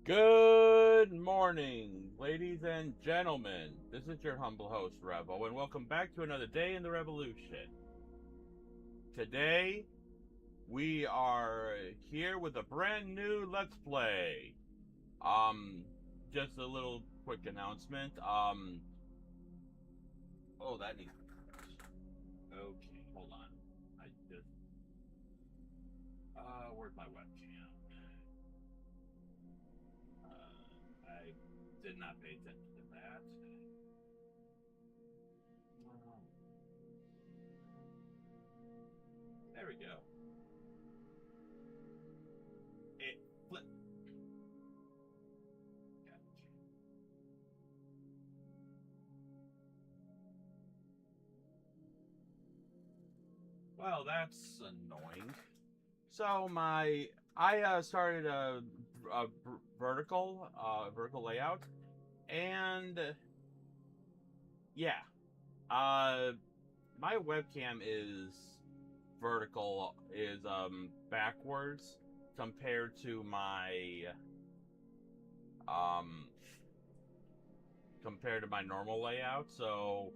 Good morning, ladies and gentlemen. This is your humble host, Revo, and welcome back to another day in the revolution. Today, we are here with a brand new Let's Play. Just a little quick announcement. Oh, that needs. Okay, hold on. I just. Where's my webcam? I did not pay attention to that. There we go. It flipped. Well, that's annoying. So I started a vertical layout, and yeah, uh, my webcam is backwards compared to um my normal layout. So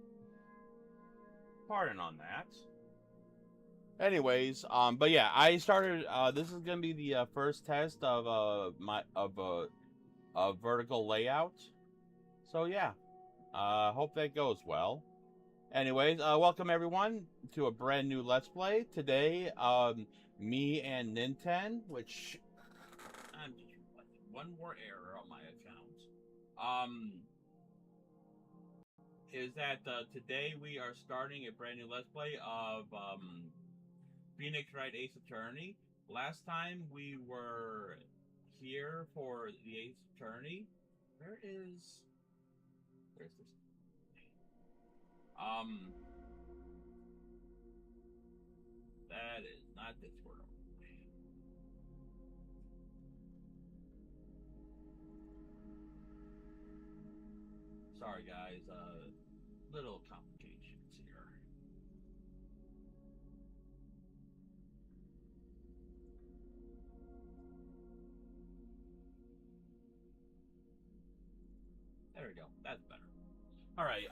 pardon on that. Anyways, but yeah, I started. This is gonna be the first test of a vertical layout. So yeah, hope that goes well. Anyways, welcome everyone to a brand new Let's Play today. Me and Ninten, which I'm just one more error on my account. Is that today we are starting a brand new Let's Play of Phoenix Wright Ace Attorney. Last time we were here for the Ace Attorney. Where's this? That is not Discord. Sorry guys, little complications here. There we go. That's better. All right.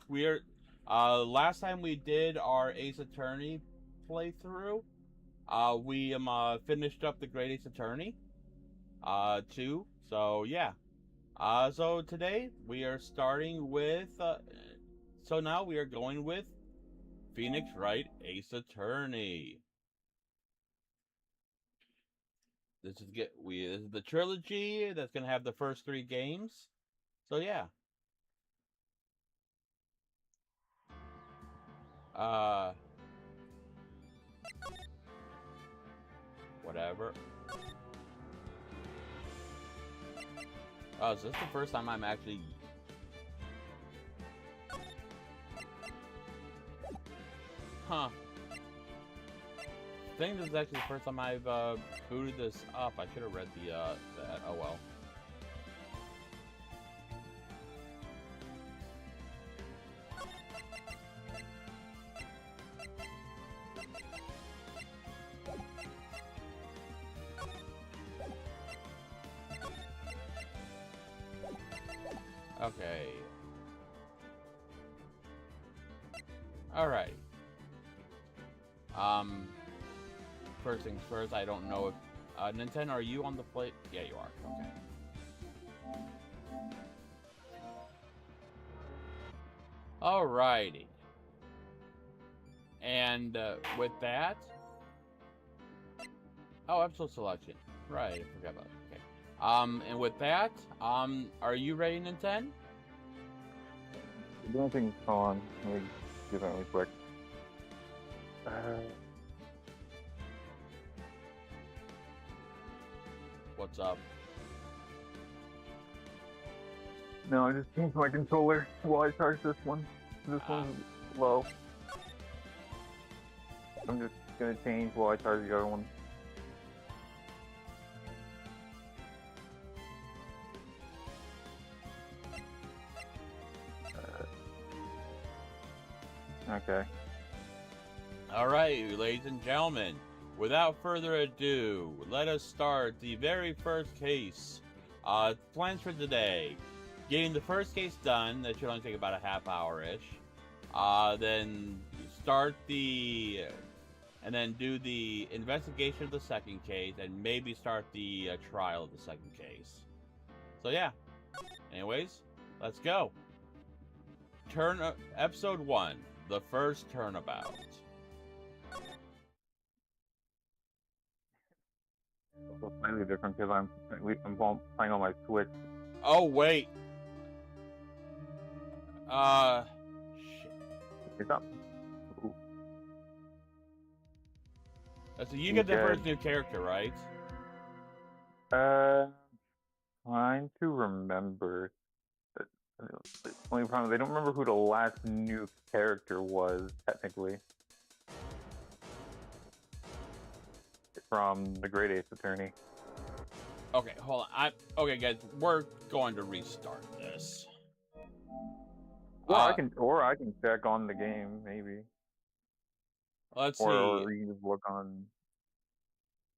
We're last time we did our Ace Attorney playthrough, we finished up the Great Ace Attorney 2. So yeah. So today we are starting with so now we are going with Phoenix Wright Ace Attorney. This is the trilogy that's gonna have the first 3 games. So yeah. Whatever. Oh, is this the first time I'm actually... Huh. I think this is actually the first time I've booted this up. I should have read that. Oh well. Okay. Alright. First things first, I don't know if... Nintendo, are you on the plate? Yeah, you are. Okay. Alrighty. And with that... Oh, episode selection. Right, I forgot about it. Okay. And with that, are you ready, Nintendo? The only thing's on. Let me do that really quick. What's up? No, I just changed my controller while I charge this one. This one's low. I'm just gonna change while I charge the other one. Okay. Alright, ladies and gentlemen, without further ado, let us start the very first case Plans for today. Getting the first case done. That should only take about a half hour-ish. Then start the... And then do the investigation of the second case, and maybe start the trial of the second case. So yeah. Anyways, let's go. Episode 1. The first turnabout. It's slightly different because I'm playing on my Switch. Oh, wait. Shit. It's up. So you get the first new character, right? Trying to remember. The only problem, they don't remember who the last new character was, technically. From the Great Ace Attorney. Okay, hold on. Okay, guys, we're going to restart this. Well, I can check on the game, maybe. Let's see. Or you can look on.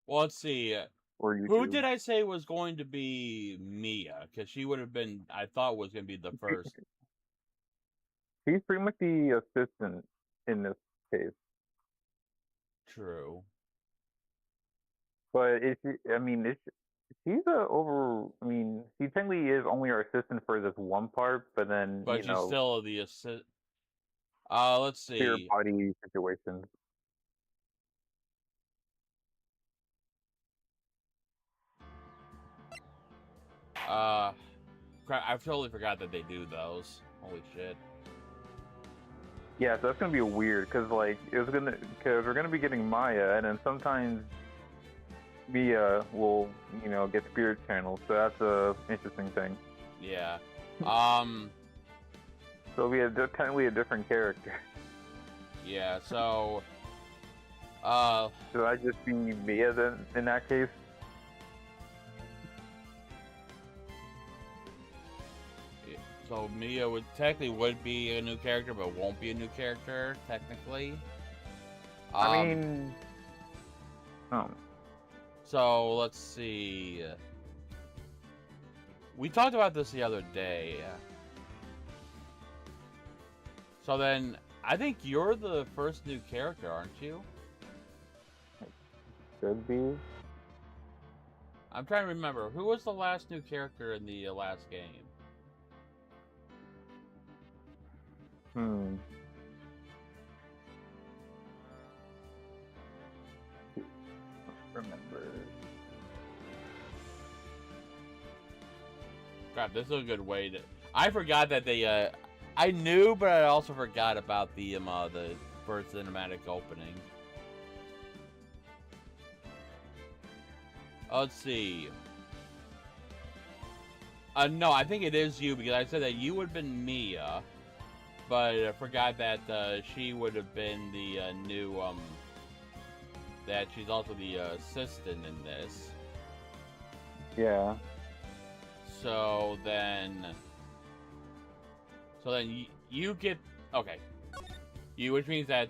Well, let's see. Or YouTube. Who did I say was going to be Mia? Because she would have been, I thought, was going to be the first. He's pretty much the assistant in this case. True. But he's he technically is only our assistant for this one part, but then but she's still the assist. Let's see. Pure body situations. Crap, I totally forgot that they do those. Holy shit. Yeah, so that's gonna be weird because we're gonna be getting Maya, and then sometimes Mia will get spirit channels, so that's a interesting thing. Yeah. So it'll be technically a different character. Yeah. So. Should I just be Mia then in that case? So Mia would be a new character, but won't be a new character technically. So let's see. We talked about this the other day. So then, I think you're the first new character, aren't you? Should be. I'm trying to remember. Who was the last new character in the last game? Remember. Crap, this is a good way to... I forgot that they, I knew, but I also forgot about the first cinematic opening. Let's see. No, I think it is you, because I said that you would have been Mia, but I forgot that she would have been the new, that she's also the assistant in this. Yeah. So then you get, okay. Which means that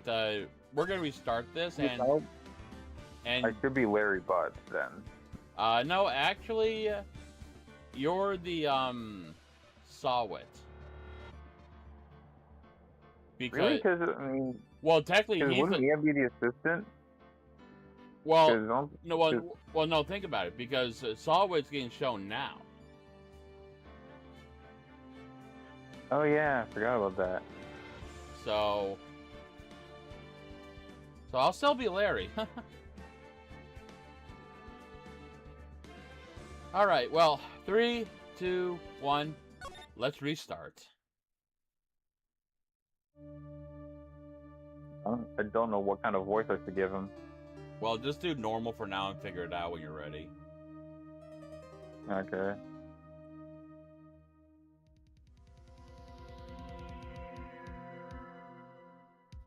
we're gonna restart this, and I should be Larry Butts then. No, actually, you're the Sawit. Because, really? Because well, technically, he's wouldn't Mia be the assistant? Well, no. Think about it, because Sawit's getting shown now. Oh yeah, I forgot about that. So I'll still be Larry. All right. Well, 3, 2, 1. Let's restart. I don't know what kind of voice I should give him. Well, just do normal for now and figure it out when you're ready. Okay.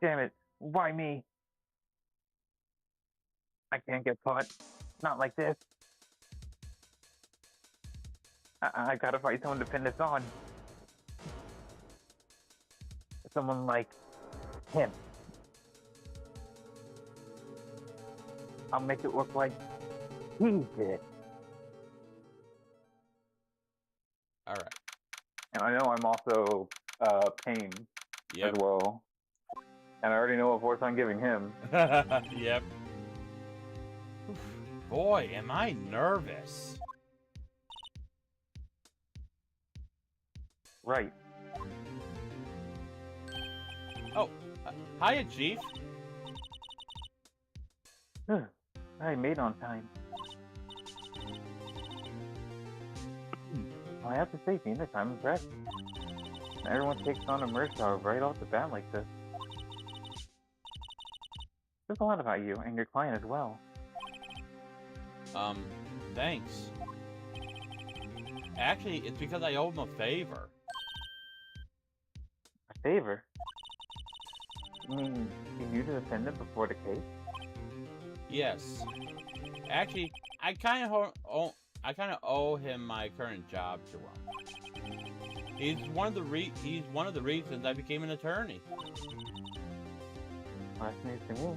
Damn it. Why me? I can't get caught. Not like this. I gotta find someone to pin this on. Someone like him. I'll make it look like he did. And I know I'm also Pain as Yep. well. And I already know what voice I'm giving him. Yep. Boy, am I nervous. Right. Oh, hiya, Chief. I made on time. I have to say, Phoenix, I'm impressed. Everyone takes on a merge dog right off the bat like this. There's a lot about you and your client as well. Thanks. Actually, it's because I owe him a favor. A favor? You mean you to defend him before the case? Yes. Actually, I kind of owe him my current job to him. He's one of the reasons I became an attorney. Well, that's news to me.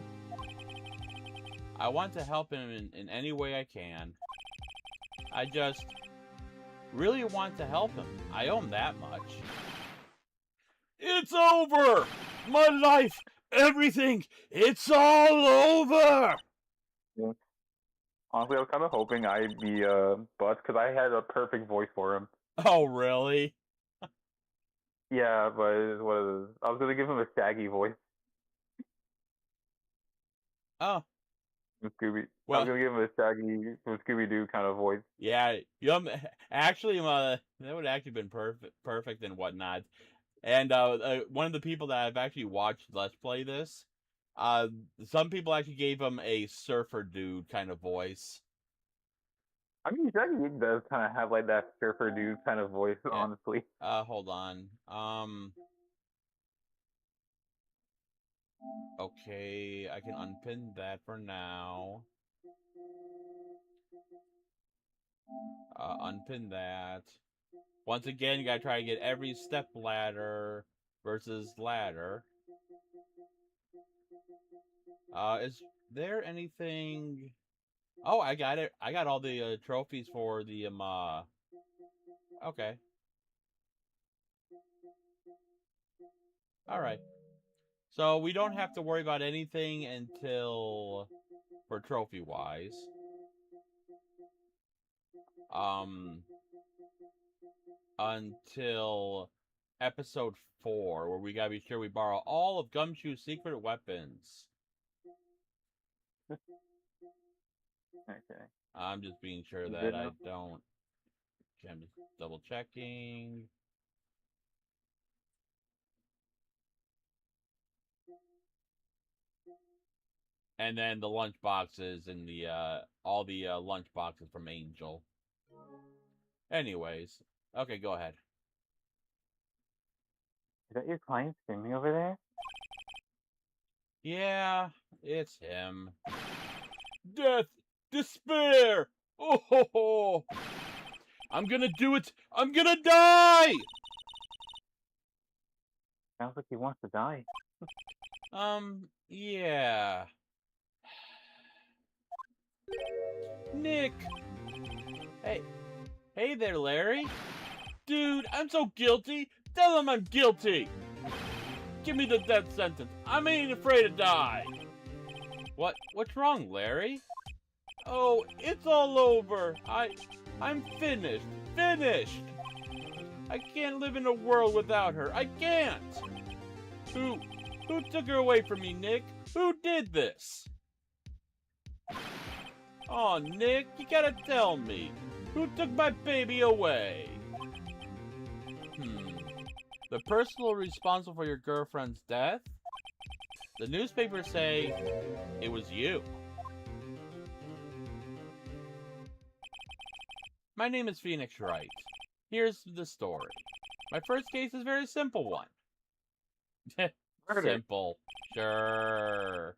I want to help him in any way I can. I just really want to help him. I owe him that much. It's over! My life! Everything! It's all over! Yeah. Honestly, I was kind of hoping I'd be Butts, because I had a perfect voice for him. Oh, really? Yeah, but it is what it is. I was going to give him a Shaggy voice. Oh. From Scooby. Well, I was going to give him a Shaggy from Scooby-Doo kind of voice. Yeah, actually, that would actually been perfect and whatnot. And one of the people that I've actually watched Let's Play this, some people actually gave him a surfer dude kind of voice. I mean, Shaggy does kind of have like that surfer dude kind of voice, Yeah. honestly. Hold on. Okay, I can unpin that for now. Unpin that. Once again, you gotta try to get every step ladder versus ladder. Is there anything? Oh, I got it. I got all the trophies for the Okay. All right. So we don't have to worry about anything until for trophy wise. Until episode 4, where we gotta be sure we borrow all of Gumshoe's secret weapons. Okay. I'm just being sure that I don't. I'm just double checking. And then the lunch boxes and the all the lunch boxes from Angel. Anyways, okay, go ahead. Is that your client screaming over there? Yeah, it's him. Death, despair. Oh ho ho! I'm gonna do it. I'm gonna die. Sounds like he wants to die. Yeah. Nick. Hey there, Larry. Dude, I'm so guilty. Tell him I'm guilty. Give me the death sentence. I ain't afraid to die. What's wrong, Larry? Oh, it's all over. I'm finished. Finished. I can't live in a world without her. I can't. Who took her away from me, Nick? Who did this? Oh, Nick, you gotta tell me. Who took my baby away? The person responsible for your girlfriend's death? The newspapers say it was you. My name is Phoenix Wright. Here's the story. My first case is a very simple one. Simple. Sure.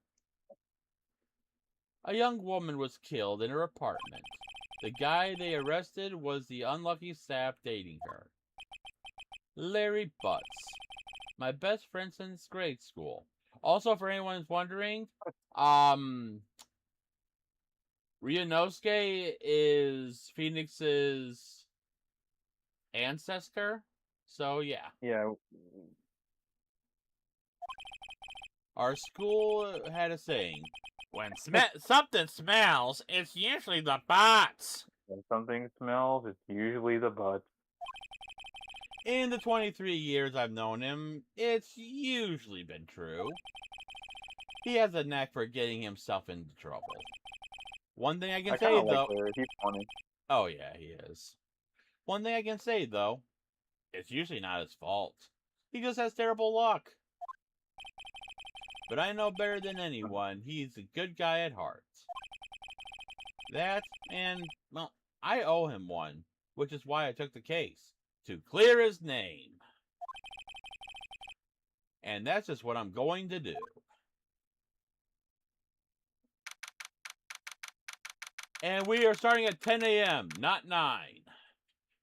A young woman was killed in her apartment. The guy they arrested was the unlucky sap dating her. Larry Butts. My best friend since grade school. Also, for anyone who's wondering, Ryunosuke is Phoenix's ancestor. So yeah, Yeah. our school had a saying: when something smells, it's usually the butts. When something smells, it's usually the butt. In the 23 years I've known him, it's usually been true. He has a knack for getting himself into trouble. One thing I can I kind say, of like though... Larry. He's funny. Oh, yeah, he is. One thing I can say, though, it's usually not his fault. He just has terrible luck. But I know better than anyone, he's a good guy at heart. That, and, well, I owe him one, which is why I took the case. To clear his name. And that's just what I'm going to do. And we are starting at 10 a.m., not 9.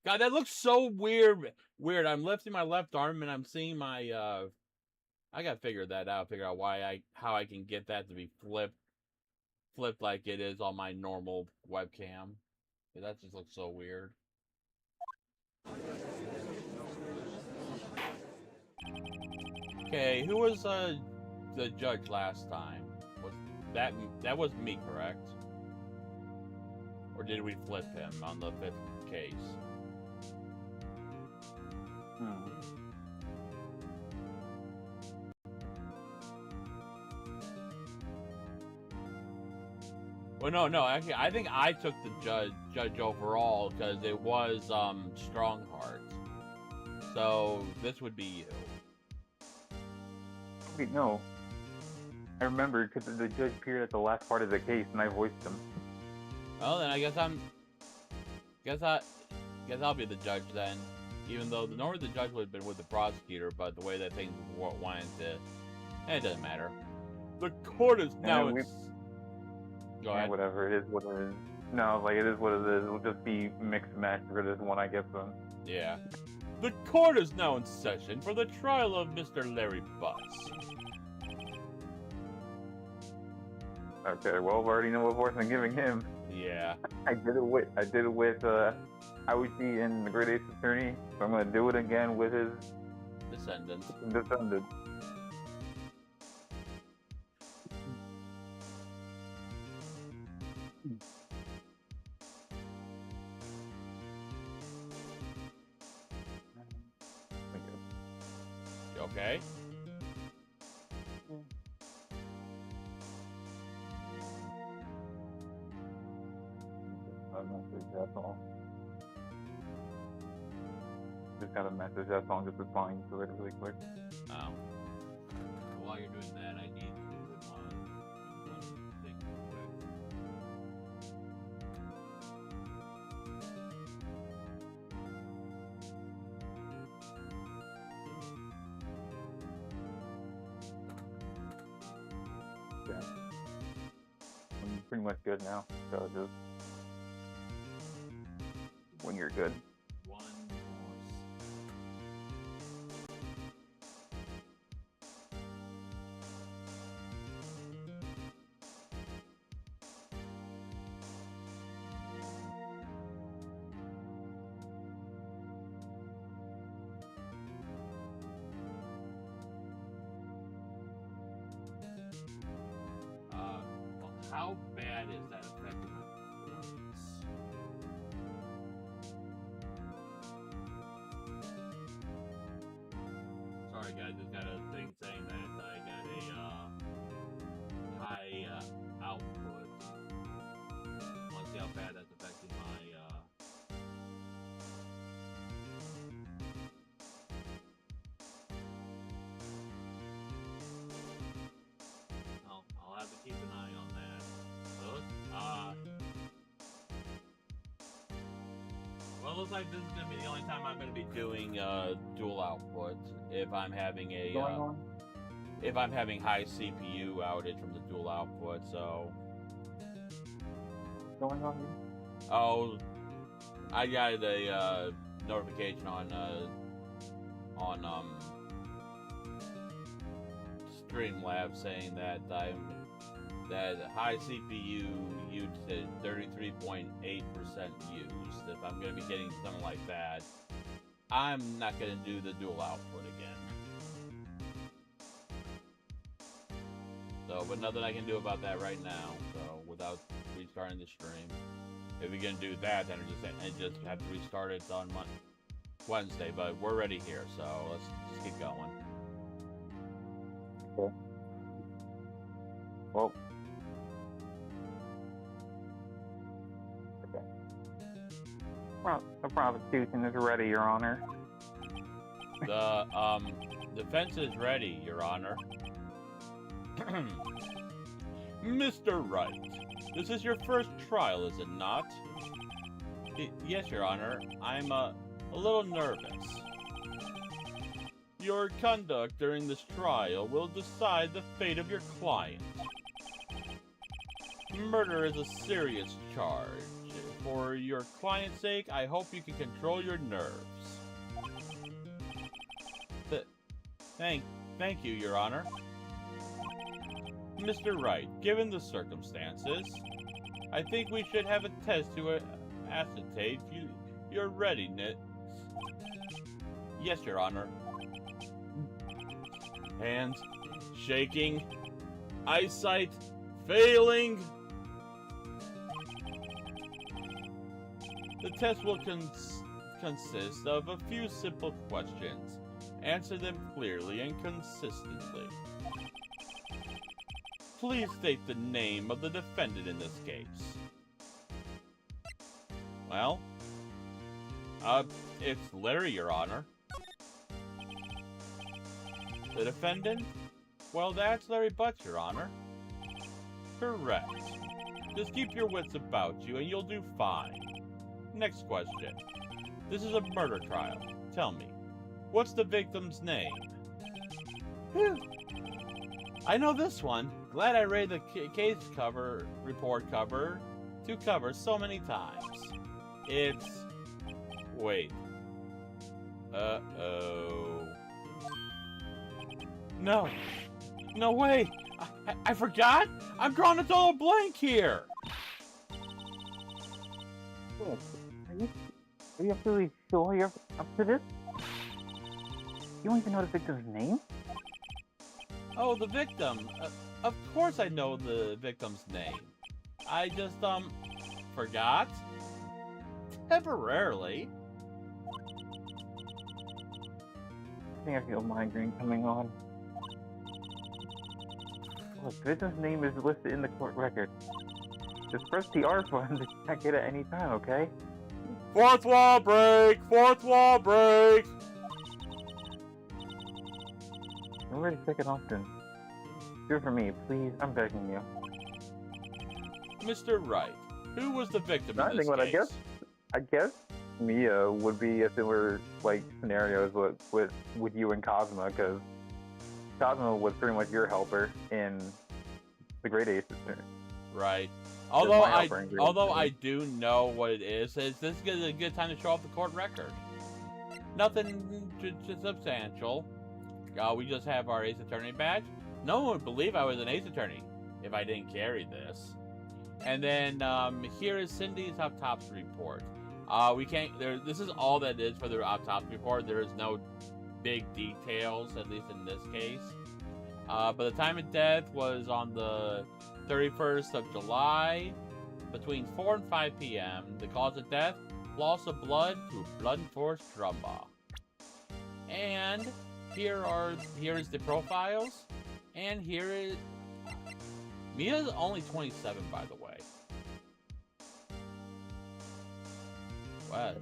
God, that looks so weird. I'm lifting my left arm and I'm seeing my, I gotta figure that out, figure out how I can get that to be flipped like it is on my normal webcam. That just looks so weird. Okay, who was the judge last time? Was that was me, correct? Or did we flip him on the 5th case? Well, no. Actually, I think I took the judge overall because it was Strongheart. So this would be you. Wait, no. I remembered because the judge appeared at the last part of the case, and I voiced him. Well, then I guess I'll be the judge then. Even though normally the judge would have been with the prosecutor, but the way that things went, it doesn't matter. The court is now. Go ahead. Whatever, it is what it is. No, like, it is what it is. It'll just be mixed match for this one, I guess. Yeah. The court is now in session for the trial of Mr. Larry Butts. Okay, well, I already know what voice I'm giving him. Yeah. I did it with Aoichi in The Great Ace Attorney, so I'm gonna do it again with his Descendants. You okay? That's all. Just got a message, that's all. I'm just replying to it really quick. Oh. While you're doing that, I need to put on one thing quick. Yeah. I'm pretty much good now, so just when you're good. One more. How bad is that affecting my performance? Sorry guys, just got a thing saying that I got a high output. Let's see how bad that's affecting my I'll have to keep an eye on that. So well, looks like this is gonna be the only time I'm gonna be doing dual output if I'm having if I'm having high CPU outage from the dual output. So What's going on? oh, I got a notification on Streamlabs saying that high CPU usage 33.8% used. If I'm going to be getting something like that, I'm not gonna do the dual output again. So, but nothing I can do about that right now. So, without restarting the stream. If we can do that, then I just have to restart it on Wednesday. But we're ready here, so let's just keep going. Okay. Well. Okay. Well, the prosecution is ready, Your Honor. The defense is ready, Your Honor. Mr. Wright, this is your first trial, is it not? Yes, Your Honor. I'm a little nervous. Your conduct during this trial will decide the fate of your client. Murder is a serious charge. For your client's sake, I hope you can control your nerves. Thank you, Your Honor. Mr. Wright, given the circumstances, I think we should have a test to ascertain your readiness. Yes, Your Honor. Hands shaking, eyesight failing. The test will consist of a few simple questions. Answer them clearly and consistently. Please state the name of the defendant in this case. Well, it's Larry, Your Honor. The defendant? Well, that's Larry Butts, Your Honor. Correct. Just keep your wits about you and you'll do fine. Next question. This is a murder trial. Tell me, what's the victim's name? Whew. I know this one. Glad I read the case report cover so many times. It's... Wait. Uh-oh. No. No way. I forgot? I'm drawing a total blank here. Are you absolutely sure you're up to this? You don't even know the victim's name? Oh, the victim. Of course I know the victim's name. I just, forgot? Temporarily. I think I feel migraine coming on. Look, the victim's name is listed in the court record. Just press the R button to check it at any time, okay? Fourth wall break! Fourth wall break! Remember to check it often. Do it for me, please. I'm begging you. Mr. Wright, who was the victim in this But case? I guess Mia would be a similar like scenarios with you and Cosmo, because Cosmo was pretty much your helper in the Great Ace Attorney. Right. Although I do know what it is this is a good time to show off the court record. Nothing substantial. We just have our Ace Attorney badge. No one would believe I was an Ace Attorney if I didn't carry this. And then here is Cindy's autopsy report. We can't. This is all that is for the autopsy report. There is no big details, at least in this case. But the time of death was on the 31st of July, between 4 and 5 p.m. The cause of death: loss of blood through blunt force trauma. And here is the profiles, and here is Mia's only 27, by the way. What?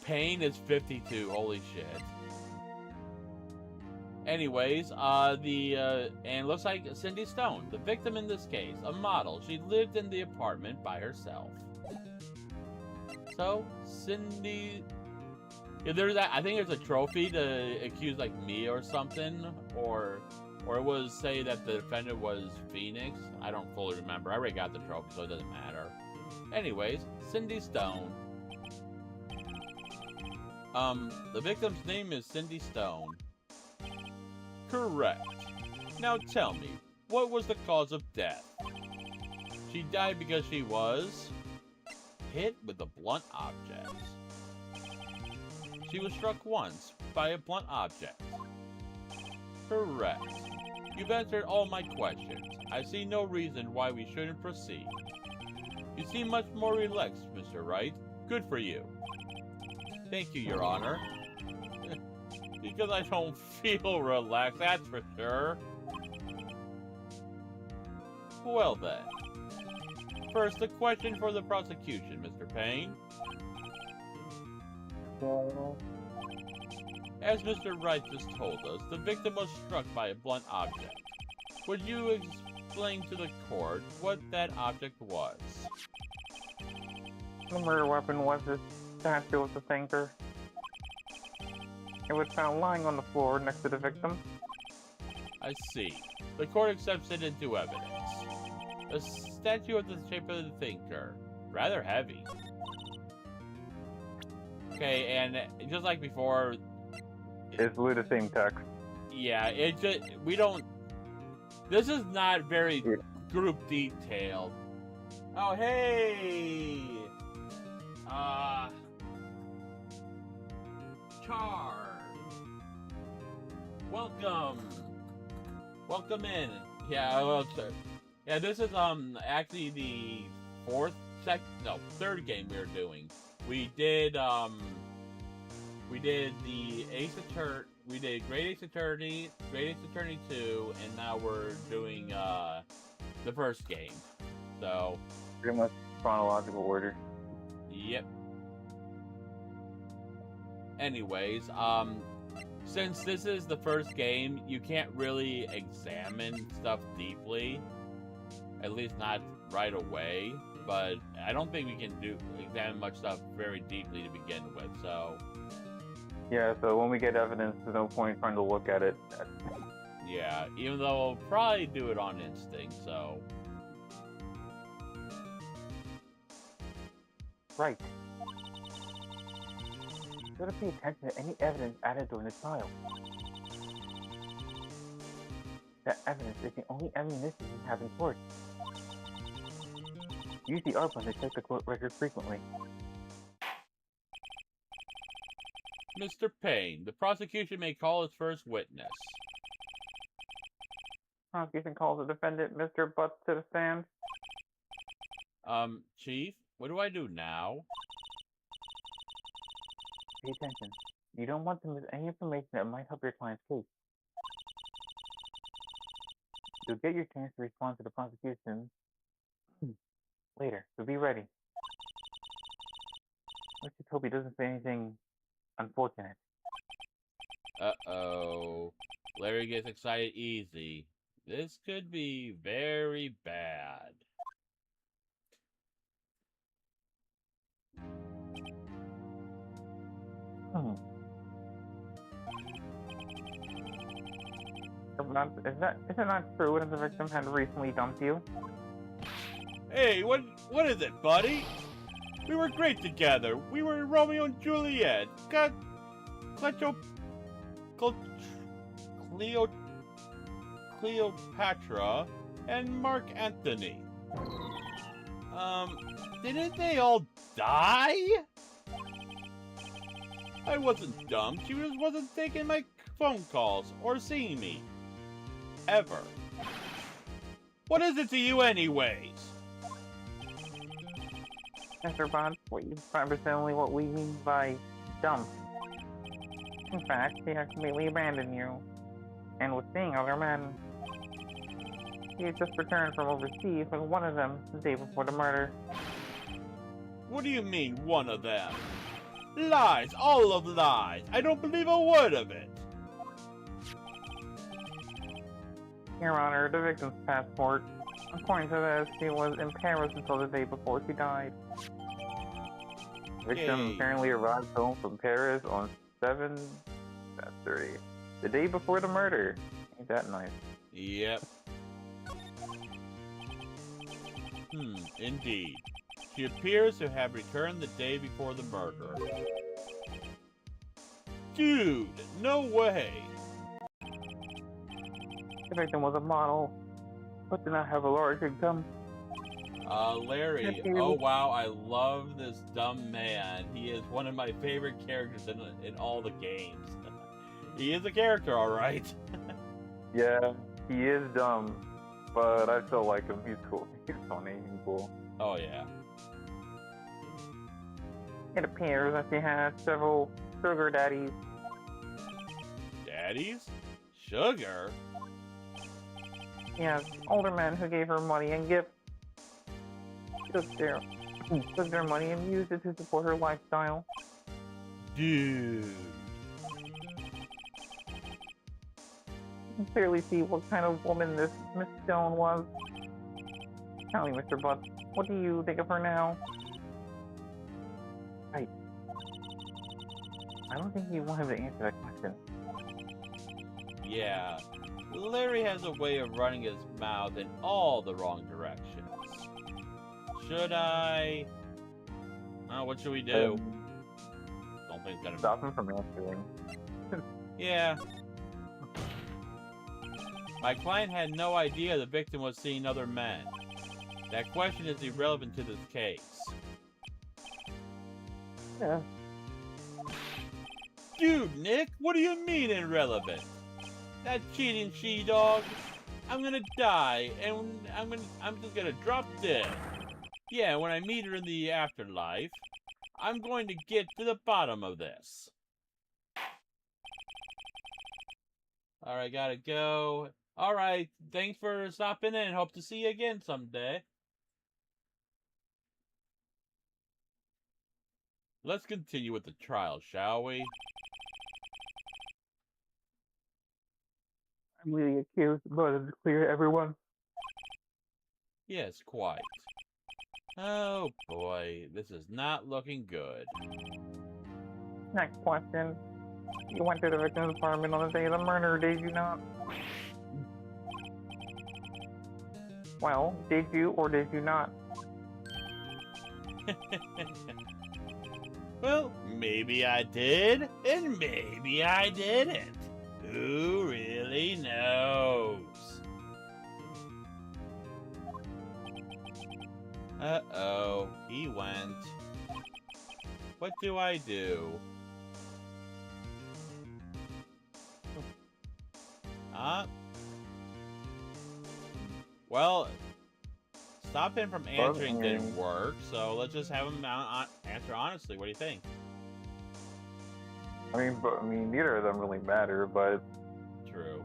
Payne is 52. Holy shit. Anyways, and looks like Cindy Stone, the victim in this case, a model. She lived in the apartment by herself. So, Cindy... Yeah, there's that. I think there's a trophy to accuse, like, Mia or something, or it was say that the defendant was Phoenix. I don't fully remember. I already got the trophy, so it doesn't matter. Anyways, Cindy Stone. The victim's name is Cindy Stone. Correct. Now tell me, what was the cause of death? She died because she was hit with a blunt object. She was struck once by a blunt object. Correct. You've answered all my questions. I see no reason why we shouldn't proceed. You seem much more relaxed, Mr. Wright. Good for you. Thank you, Your Honor. Because I don't feel relaxed, that's for sure. Well then. First, a question for the prosecution, Mr. Payne. As Mr. Wright just told us, the victim was struck by a blunt object. Would you explain to the court what that object was? The murder weapon was this statue of the thinker. It was found lying on the floor next to the victim. I see. The court accepts it into evidence. A statue of the shape of the thinker. Rather heavy. Okay, and just like before... It's literally the same text. Yeah, it just... We don't... This is not very group detailed. Oh, hey! Char! Welcome! Welcome in. Yeah, well, yeah, this is, actually the third game we were doing. We did the we did Great Ace Attorney, Great Ace Attorney 2, and now we're doing, the first game. So... Pretty much chronological order. Yep. Anyways, since this is the first game, you can't really examine stuff deeply. At least not right away. But I don't think we can examine much stuff very deeply to begin with, so... Yeah, so when we get evidence, there's no point trying to look at it. Yeah, even though we'll probably do it on instinct, so... Right. Should have paid attention to any evidence added during the trial. That evidence is the only ammunition we have in court. Use the R button to check the court record frequently. Mr. Payne, the prosecution may call its first witness. Prosecution calls the defendant, Mr. Butts, to the stand. Chief, what do I do now? Pay attention. You don't want to miss any information that might help your client's case. You'll get your chance to respond to the prosecution later, so be ready. Let's just hope he doesn't say anything unfortunate. Uh-oh. Larry gets excited easy. This could be very bad. Is it not true that the victim had recently dumped you? Hey, what is it, buddy? We were great together. We were Romeo and Juliet. Cleopatra and Mark Antony. Didn't they all die? I wasn't dumb. She wasn't taking my phone calls or seeing me. Ever. What is it to you anyways? Mr. Bond, you understand only what we mean by dump. In fact, he has completely abandoned you, and was seeing other men. He had just returned from overseas with one of them the day before the murder. What do you mean, one of them? Lies! All of lies! I don't believe a word of it! Your Honor, the victim's passport. According to this, she was in Paris until the day before she died. The victim apparently arrived home from Paris on 7/30, the day before the murder. Ain't that nice? Yep. Indeed. She appears to have returned the day before the murder. Dude, no way! The victim was a model, but did not have a large income. Larry. Oh wow, I love this dumb man. He is one of my favorite characters in all the games. He is a character, all right. Yeah, he is dumb, but I still like him. He's cool. He's funny and cool. Oh yeah. It appears that she has several sugar daddies. Daddies? Sugar? Yes, older men who gave her money and gifts. Took their money and used it to support her lifestyle. Dude. You can clearly see what kind of woman this Miss Stone was. Tell me, Mr. Butts, what do you think of her now? I don't think you want him to answer that question. Yeah. Larry has a way of running his mouth in all the wrong directions. Should I? Oh, what should we do? Don't think it's gonna Stop him from answering. Yeah. My client had no idea the victim was seeing other men. That question is irrelevant to this case. Yeah. Dude, Nick, what do you mean irrelevant? That cheating she-dog, I'm gonna die, and I'm just gonna drop dead. Yeah, when I meet her in the afterlife, I'm going to get to the bottom of this. Alright, gotta go. Alright, thanks for stopping in. Hope to see you again someday. Let's continue with the trial, shall we? I'm really accused, but it's clear to everyone. Yes, quite. Oh boy, this is not looking good. Next question. You went to the victim's apartment on the day of the murder, did you not? Well, did you or did you not? Well, maybe I did, and maybe I didn't. Who really knows? Uh-oh, he went. What do I do? Well, stop him from answering didn't work, so let's just have him answer honestly. What do you think? I mean, neither of them really matter, but True.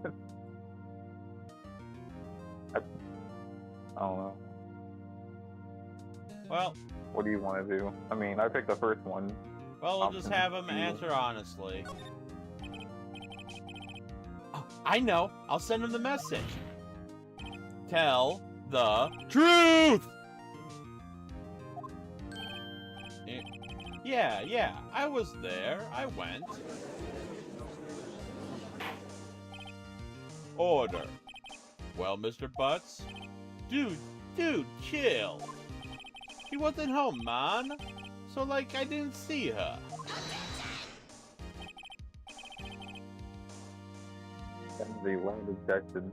I don't know. Well, what do you want to do? I mean, I picked the first one. Well, we'll just have him answer honestly. Oh, I know. I'll send him the message. Tell the truth! Yeah, I was there. I went. Order. Well, Mr. Butts? Dude, chill. He wasn't home, man. So, like, I didn't see her. That's the loud objection.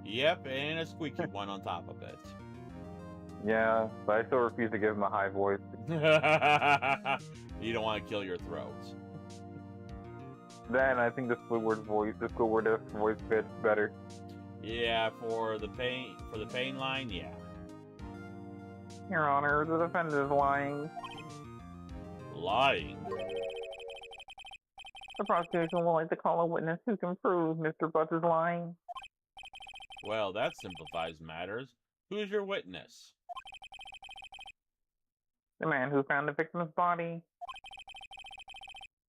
Yep, and a squeaky one on top of it. Yeah, but I still refuse to give him a high voice. You don't want to kill your throat. Then I think the Squidward voice fits better. Yeah, for the pain line, yeah. Your Honor, the defendant is lying. Lying? The prosecution will like to call a witness who can prove Mr. Butts is lying. Well, that simplifies matters. Who's your witness? The man who found the victim's body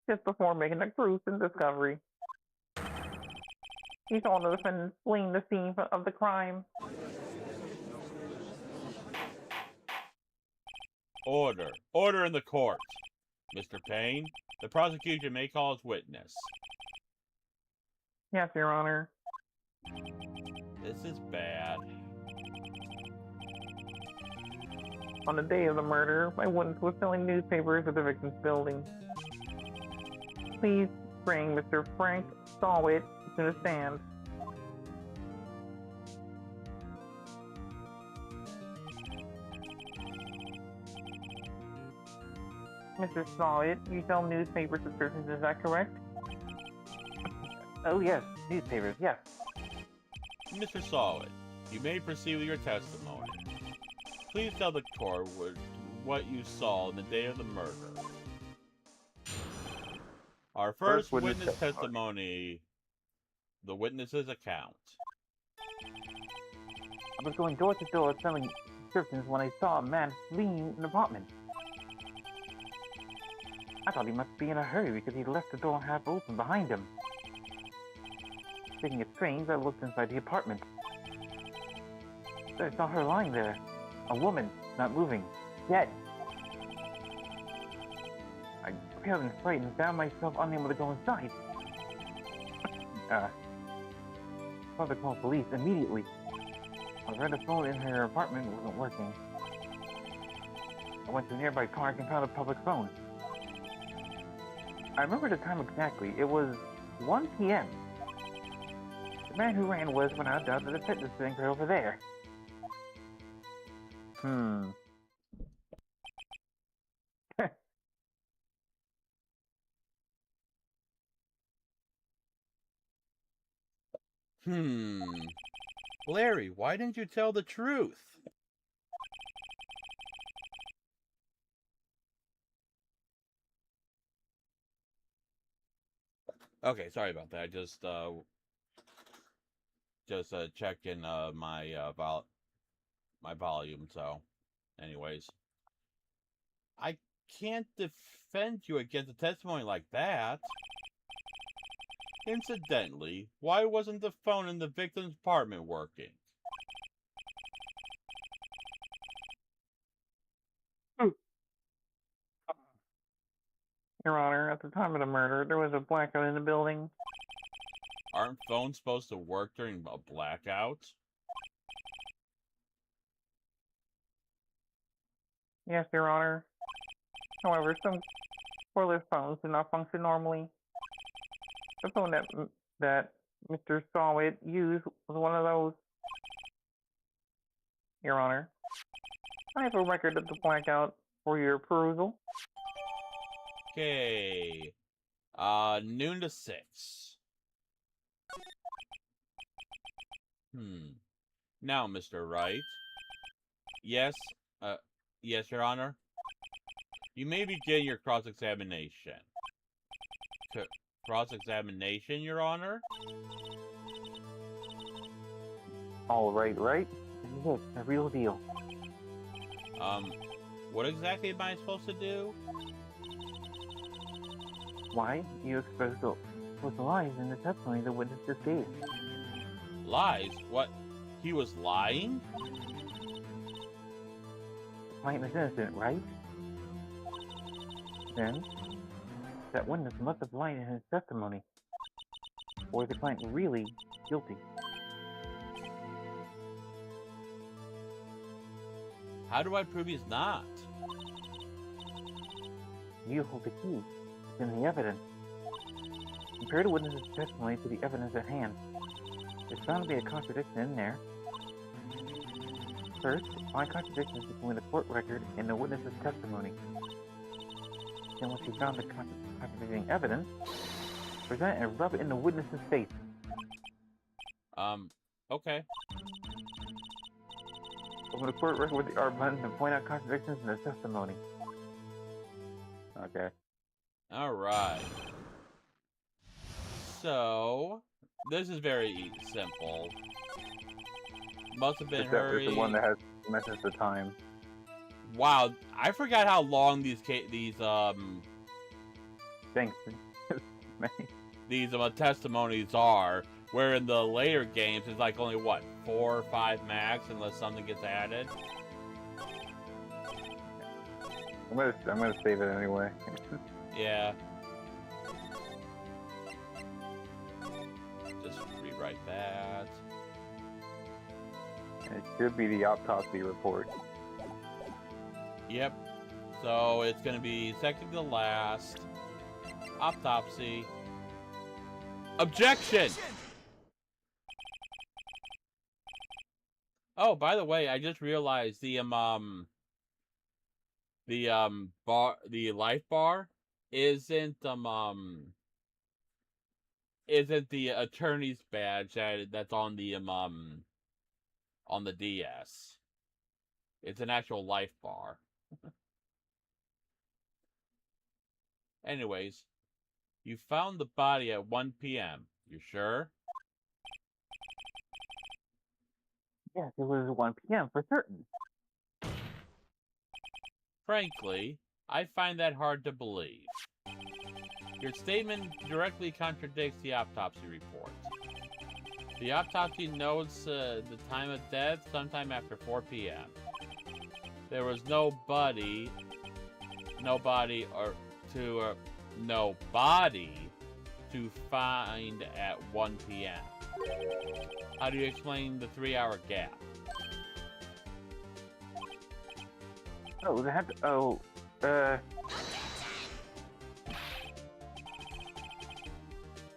just before making a gruesome discovery. He saw the defendant fleeing the scene of the crime. Order. Order in the court. Mr. Payne, the prosecution may call as witness. Yes, Your Honor. This is bad. On the day of the murder, my witness was selling newspapers at the victim's building. Please bring Mr. Frank Stallwit to the stand. Mr. Solid, you sell newspaper subscriptions, is that correct? Oh yes, newspapers, yes. Mr. Solid, you may proceed with your testimony. Please tell the court what you saw on the day of the murder. Our first witness testimony, the witness's account. I was going door to door selling subscriptions when I saw a man fleeing an apartment. I thought he must be in a hurry because he left the door half open behind him. Thinking it strange, I looked inside the apartment. I saw her lying there. A woman, not moving, dead. I paled and frightened, found myself unable to go inside. Father called police immediately. I read the phone in her apartment wasn't working. I went to a nearby park and found a public phone. I remember the time exactly. It was 1 p.m. The man who ran was when I down to the fitness thing right over there. Larry, why didn't you tell the truth? Okay, sorry about that. I just checking my volume. So, anyways, I can't defend you against a testimony like that. Incidentally, why wasn't the phone in the victim's apartment working? Your Honor, at the time of the murder, there was a blackout in the building. Aren't phones supposed to work during a blackout? Yes, Your Honor. However, some cordless phones do not function normally. The phone that Mr. Solid used was one of those. Your Honor, I have a record of the blackout for your perusal. Okay. Noon to 6. Now, Mr. Wright. Yes, yes, Your Honor. You may begin your cross-examination. Cross-examination, Your Honor? All right, right? This is the real deal. What exactly am I supposed to do? Why? You exposed the lies in the testimony the witness just gave. Lies? What? He was lying? The client is innocent, right? Then, that witness must have lied in his testimony. Or is the client really guilty? How do I prove he's not? You hold the key. It's in the evidence. Compare the witness's testimony to the evidence at hand. There's bound to be a contradiction in there. First, find contradictions between the court record and the witness's testimony. Then once you found the contradicting evidence, present and rub it in the witness's face. Okay. Open the court record with the R button and point out contradictions in the testimony. Okay. Alright. So, this is very simple. Must have been hurry. It's the one that has mentions the time. Wow, I forgot how long these Thanks. these testimonies are. Where in the later games it's like only what 4 or 5 max, unless something gets added. I'm gonna save it anyway. Yeah. Just rewrite that. It should be the autopsy report. Yep. So it's gonna be second to last. Autopsy. Objection! Oh, by the way, I just realized the the life bar isn't isn't the attorney's badge that's on the DS. It's an actual life bar. Anyways, you found the body at 1 p.m. You sure? Yes, it was 1 p.m. for certain. Frankly, I find that hard to believe. Your statement directly contradicts the autopsy report. The autopsy notes the time of death sometime after 4 p.m. There was no body to find at 1 p.m. How do you explain the 3-hour gap?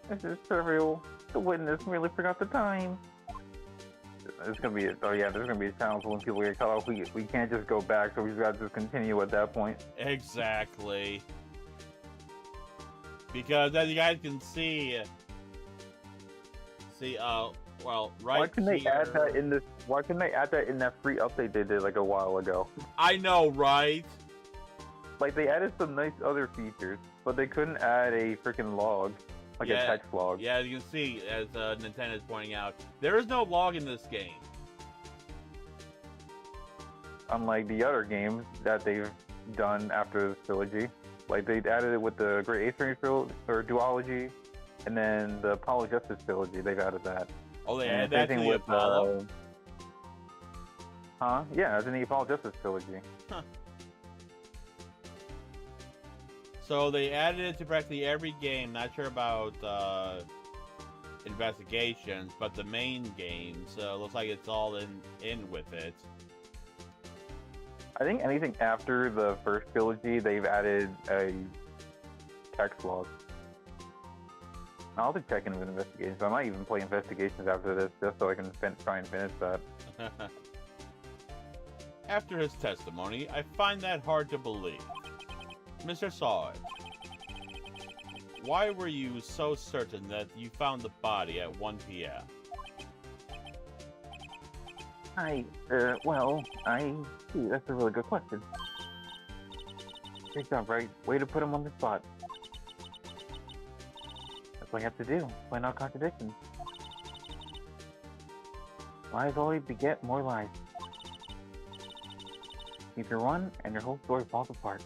This is trivial. The witness really forgot the time. It's gonna be, there's gonna be a challenge when people get cut off. We can't just go back, so we just gotta just continue at that point. Exactly. Because as you guys can see, well, right. Why can they add that in this? Why can they add that in that free update they did like a while ago? I know, right? Like they added some nice other features, but they couldn't add a freaking log, like a text log. Yeah, as you can see, as Nintendo is pointing out, there is no log in this game. Unlike the other games that they've done after this trilogy, like they added it with the Great Ace Attorney or duology, and then the Apollo Justice trilogy. They've added that. Oh, they added that to the Apollo? Yeah, it's in the Apollo Justice trilogy. Huh. So they added it to practically every game. Not sure about investigations, but the main games looks like it's all in with it. I think anything after the first trilogy, they've added a text log. I'll be checking with investigations. I might even play investigations after this, just so I can try and finish that. After his testimony, I find that hard to believe. Mr. Sawage, why were you so certain that you found the body at 1 p.m.? That's a really good question. Great job, Wright. Way to put him on the spot. That's what you have to do. Find out contradictions. Lies always beget more lies. Keep your one, and your whole story falls apart.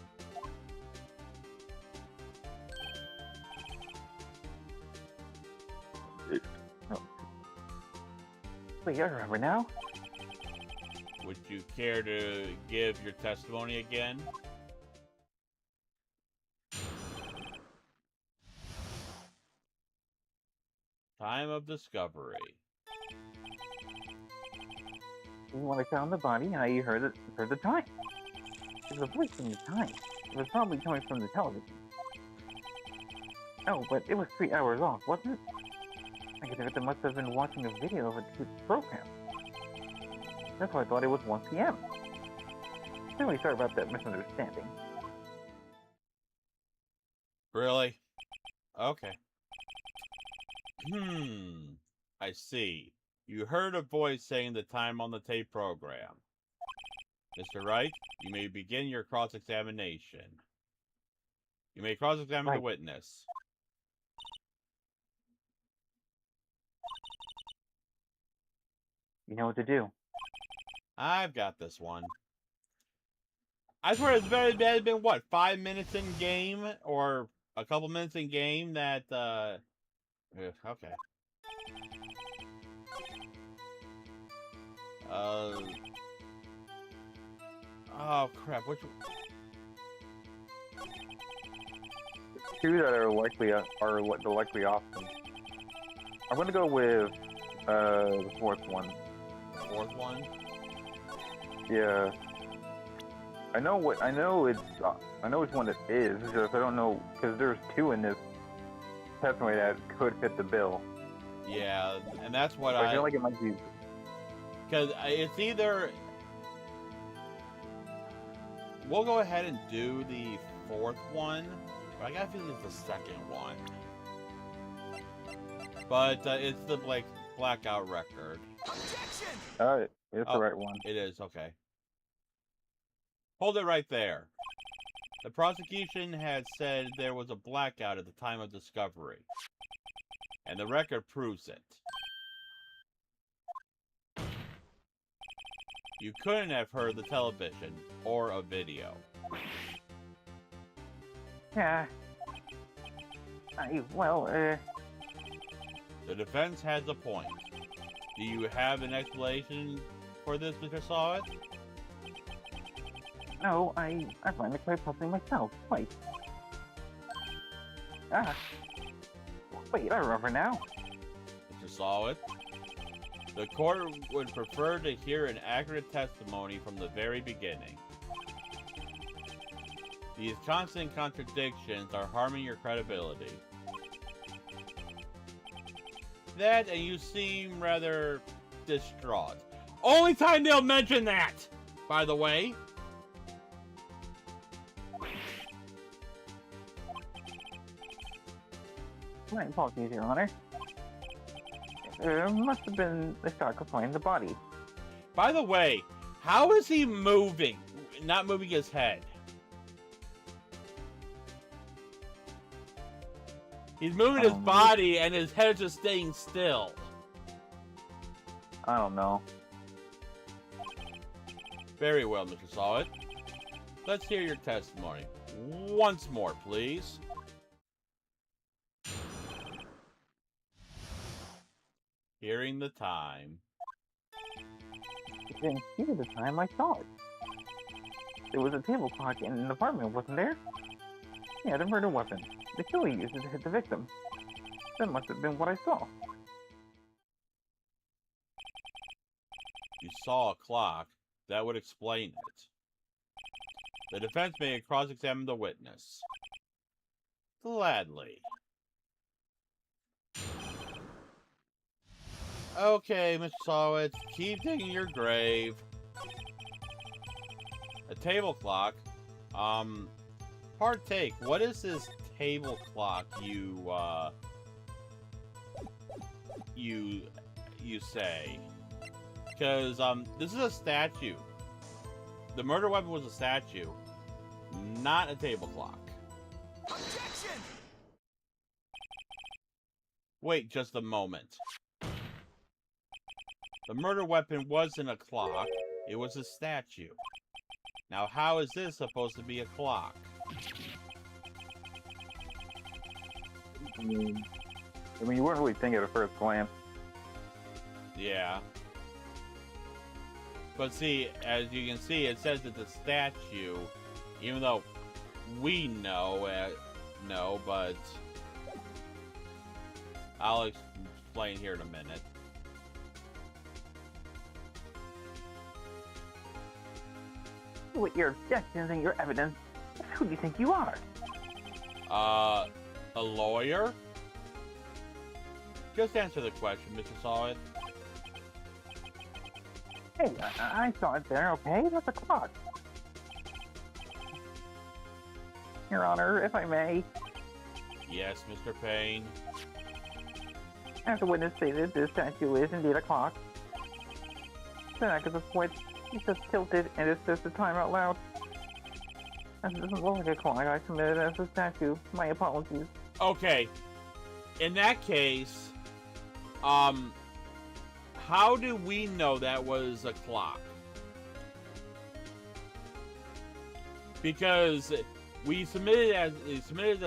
Wait, I remember now. Would you care to give your testimony again? Time of discovery. When I found the body, I heard the time. There's a voice in the time. It was probably coming from the television. Oh, but it was 3 hours off, wasn't it? I guess they must have been watching a video of a program. That's why I thought it was 1 p.m. Really sorry about that misunderstanding. Really? Okay. I see. You heard a voice saying the time on the tape program. Mr. Wright, you may begin your cross-examination. You may cross-examine the witness. You know what to do. I've got this one. I swear it's been what, 5 minutes in game or a couple minutes in game that okay. Oh crap, which two that are likely the likely options. I'm gonna go with the fourth one. The fourth one? Yeah. I know which one it is. It's just I don't know because there's two in this testimony that could fit the bill. Yeah, and that's what I feel like it might be. Because it's either we'll go ahead and do the fourth one. But I got a feeling it's the second one. But it's the blackout record. Objection! Alright, it's the right one. It is, okay. Hold it right there. The prosecution had said there was a blackout at the time of discovery. And the record proves it. You couldn't have heard the television or a video. Yeah. The defense has a point. Do you have an explanation for this, Mr. Sawit? No, I find it quite puzzling myself. Wait. Wait, I remember now. Mr. Sawit? The court would prefer to hear an accurate testimony from the very beginning. These constant contradictions are harming your credibility. That, and you seem rather distraught. Only time they'll mention that, by the way. My apologies, Your Honor. Must have been the shock of finding the body. By the way, how is he moving? Not moving his head. He's moving his body and his head's just staying still. I don't know. Very well, Mr. Sawit. Let's hear your testimony. Once more, please. Hearing the time. It didn't hear the time I saw it. There was a table clock in an apartment, wasn't there? Yeah, the murder weapon. The killer used it to hit the victim. That must have been what I saw. You saw a clock. That would explain it. The defense may cross-examine the witness. Gladly. Okay, Mr. Sawit, keep digging your grave. A table clock. Partake. What is this table clock you say? Because this is a statue. The murder weapon was a statue, not a table clock. Objection! Wait just a moment. The murder weapon wasn't a clock, it was a statue. Now how is this supposed to be a clock? I mean, you wouldn't really think it at first glance. Yeah. But see, as you can see, it says it's a statue, even though we know, but I'll explain here in a minute. With your objections and your evidence, who do you think you are? A lawyer? Just answer the question, Mr. Sawit. Hey, I saw it there, okay? That's a clock. Your Honor, if I may. Yes, Mr. Payne. As the witness stated, this statue is indeed a clock. The neck of which is just tilted and it says the time out loud. As it doesn't look like a clock, I submit it as a statue. My apologies. Okay. In that case, how do we know that was a clock? Because we submitted it as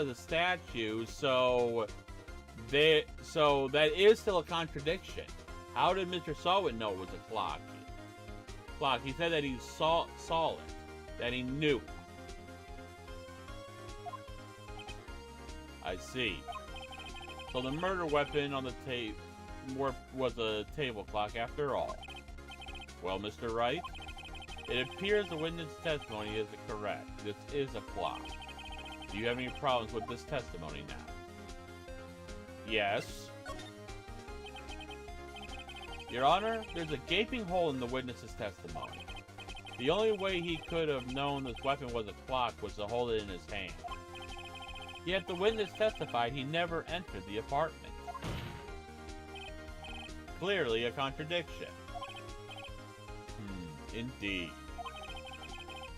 a statue, so that is still a contradiction. How did Mr. Sawit know it was a clock? He said that he saw it, that he knew. I see. So the murder weapon on the tape was a table clock after all. Well, Mr. Wright, it appears the witness' testimony is correct. This is a clock. Do you have any problems with this testimony now? Yes. Your Honor, there's a gaping hole in the witness's testimony. The only way he could have known this weapon was a clock was to hold it in his hand. Yet the witness testified he never entered the apartment. Clearly a contradiction. Indeed.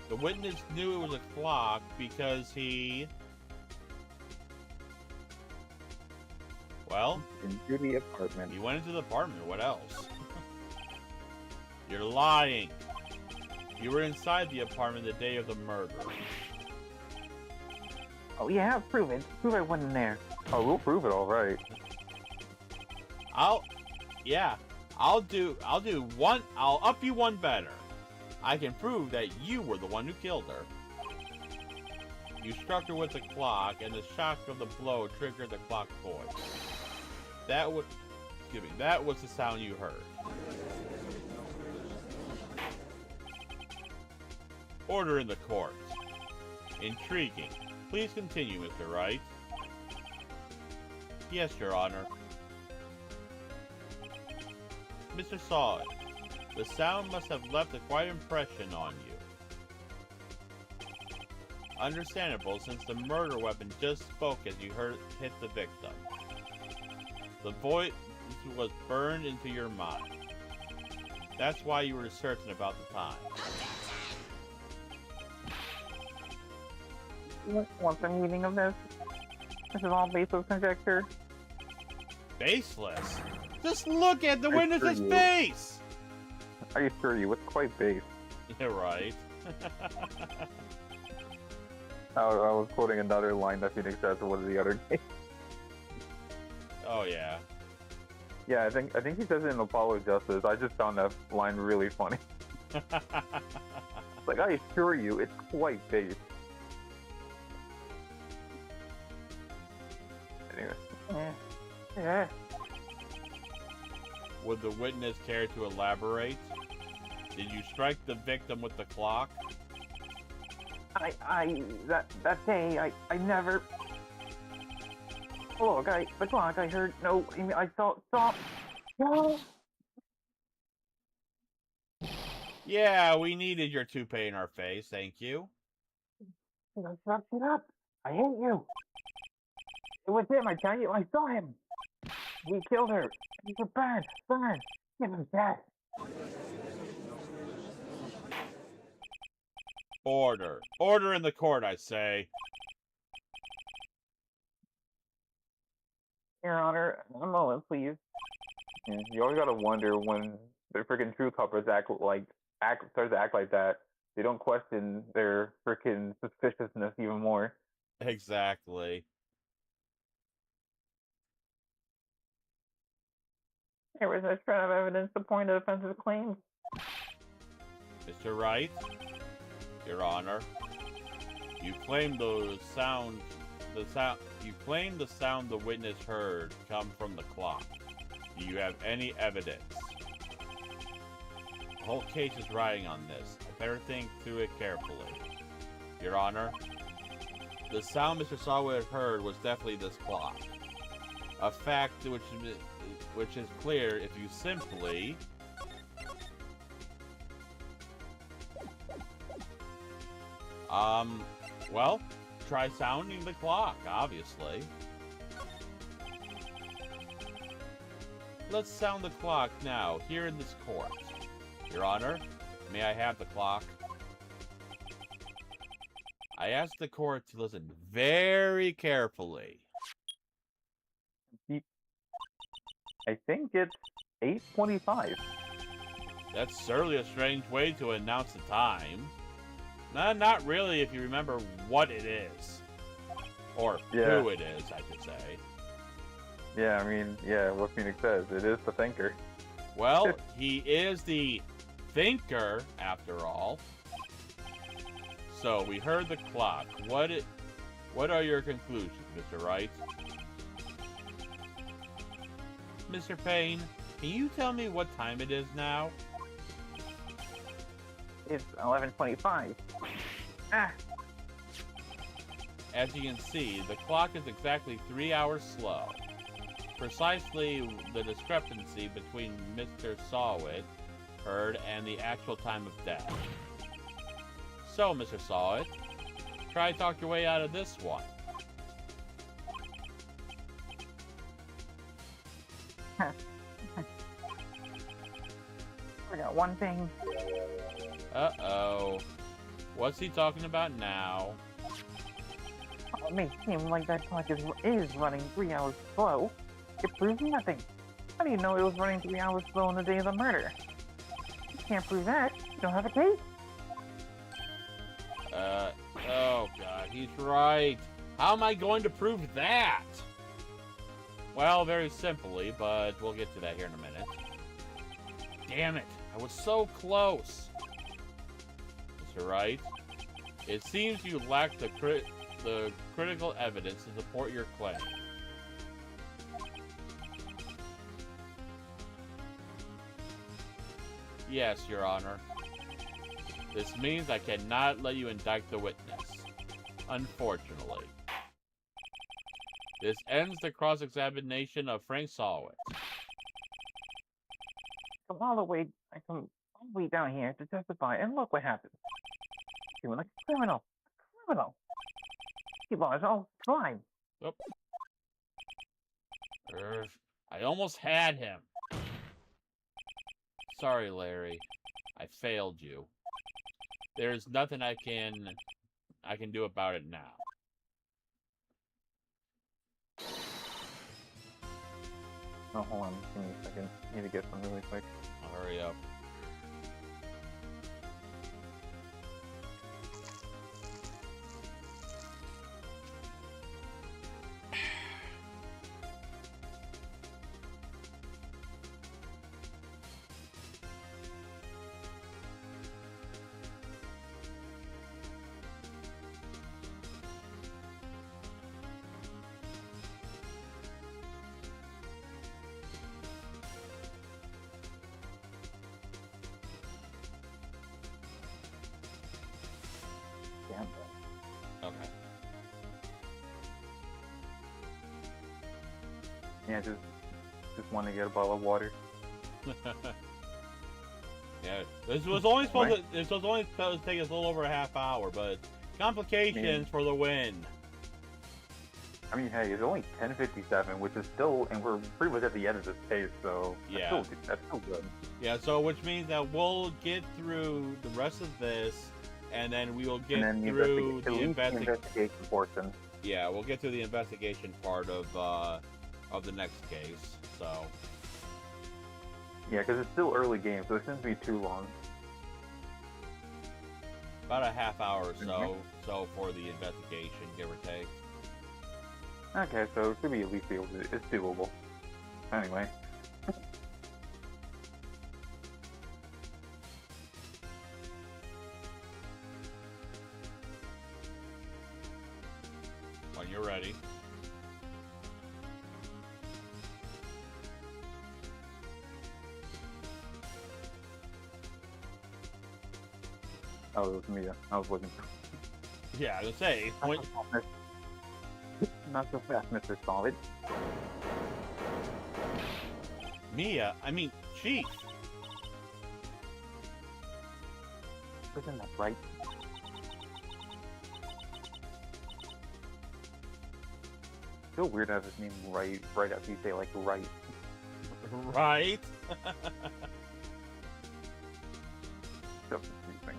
The witness knew it was a clock because he... Well... Into the apartment. He went into the apartment. What else? You're lying. You were inside the apartment the day of the murder. Oh yeah, prove it. Prove I went in there. Oh, we'll prove it, all right. I'll up you one better. I can prove that you were the one who killed her. You struck her with the clock, and the shock of the blow triggered the clock's voice. That was the sound you heard. Order in the court. Intriguing. Please continue, Mr. Wright. Yes, Your Honor. Mr. Solid, the sound must have left a quite impression on you. Understandable, since the murder weapon just spoke as you hit the victim. The voice was burned into your mind. That's why you were certain about the time. What's the meaning of this? This is all baseless conjecture. Baseless? Just look at the witness's face! I assure you, it's quite base. Yeah, right. I was quoting another line that Phoenix said one of the other day. Oh yeah. Yeah, I think he says it in Apollo Justice. I just found that line really funny. Like, I assure you, it's quite base. Anyway. Yeah. Would the witness care to elaborate? Did you strike the victim with the clock? That day, I never... Oh, look, the clock, I heard, no, I saw, no! Yeah, we needed your toupee in our face, thank you. Shut it up! I hate you! It was him, I tell you, I saw him! He killed her! He's a bad, give him that! Order. Order in the court, I say. Your Honor, a moment, please. Yeah, you always gotta wonder when the freaking true culprits start to act like that. They don't question their freaking suspiciousness even more. Exactly. There was no shred of evidence to point to offensive claims. Mr. Wright, Your Honor, you claim the sound the witness heard come from the clock. Do you have any evidence? The whole case is riding on this. I better think through it carefully. Your Honor, the sound Mr. Sawyer heard was definitely this clock. A fact which is clear if you simply... well, try sounding the clock, obviously. Let's sound the clock now, here in this court. Your Honor, may I have the clock? I ask the court to listen very carefully. I think it's 8:25. That's certainly a strange way to announce the time. Not really if you remember what it is. Or who it is, I should say. Yeah, I mean, yeah, what Phoenix says. It is the thinker. Well, he is the thinker, after all. So, we heard the clock. What are your conclusions, Mr. Wright? Mr. Payne, can you tell me what time it is now? It's 11:25. Ah. As you can see, the clock is exactly 3 hours slow. Precisely the discrepancy between Mr. Sawit heard and the actual time of death. So, Mr. Solid, try to talk your way out of this one. I got one thing. Uh-oh. What's he talking about now? Oh, it may seem like that clock is running 3 hours slow. It proves nothing. How do you know it was running 3 hours slow on the day of the murder? You can't prove that. You don't have a tape. Oh god, he's right. How am I going to prove that? Well, very simply, but we'll get to that here in a minute. Damn it, I was so close. Mr. Wright, it seems you lack the critical evidence to support your claim. Yes, Your Honor. This means I cannot let you indict the witness. Unfortunately. This ends the cross-examination of Frank Solwit. I come all the way down here to testify, and look what happens. Doing like a criminal. He was all fine. Oh. I almost had him. Sorry, Larry. I failed you. There's nothing I can do about it now. Oh, hold on. Give me a second. I need to get some really quick. I'll hurry up. Damn. Okay. Yeah, just want to get a bottle of water. Yeah, this was only supposed to take us a little over a half hour, but complications for the win. I mean, hey, it's only 10:57, which is still, and we're pretty much at the end of this pace, so Yeah. that's still good. Yeah, so which means that we'll get through the rest of this, and then we will get And then through the investigation portion. Yeah, we'll get through the investigation part of the next case. So Yeah, because it's still early game, so it shouldn't be too long. about a half hour or so for the investigation, give or take. Okay, so it should be at least it's doable. Anyway. When you're ready. Oh, it was me. I was looking for. Yeah, I was gonna say. Not so fast, Mr. Solid. Mia, I mean, Chief. Isn't that right? So weird to have his name right after you say like right. Right? So confusing.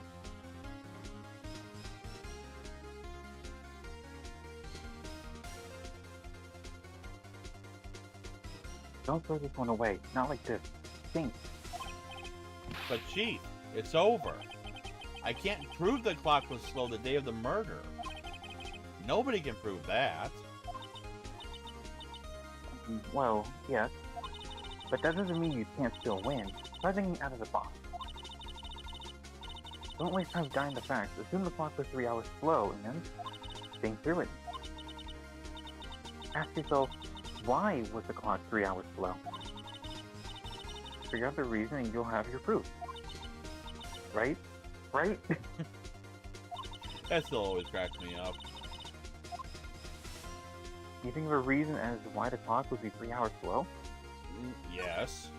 Don't throw this one away. Not like this. Think. But Chief, it's over. I can't prove the clock was slow the day of the murder. Nobody can prove that. Well, yes. But that doesn't mean you can't still win. Try thinking out of the box. Don't waste time dying the facts. Assume the clock was 3 hours slow, and then think through it. Ask yourself, why was the clock 3 hours slow? Figure out the reason and you'll have your proof. Right? Right? That still always cracks me up. You think of a reason as to why the clock would be 3 hours slow? Yes.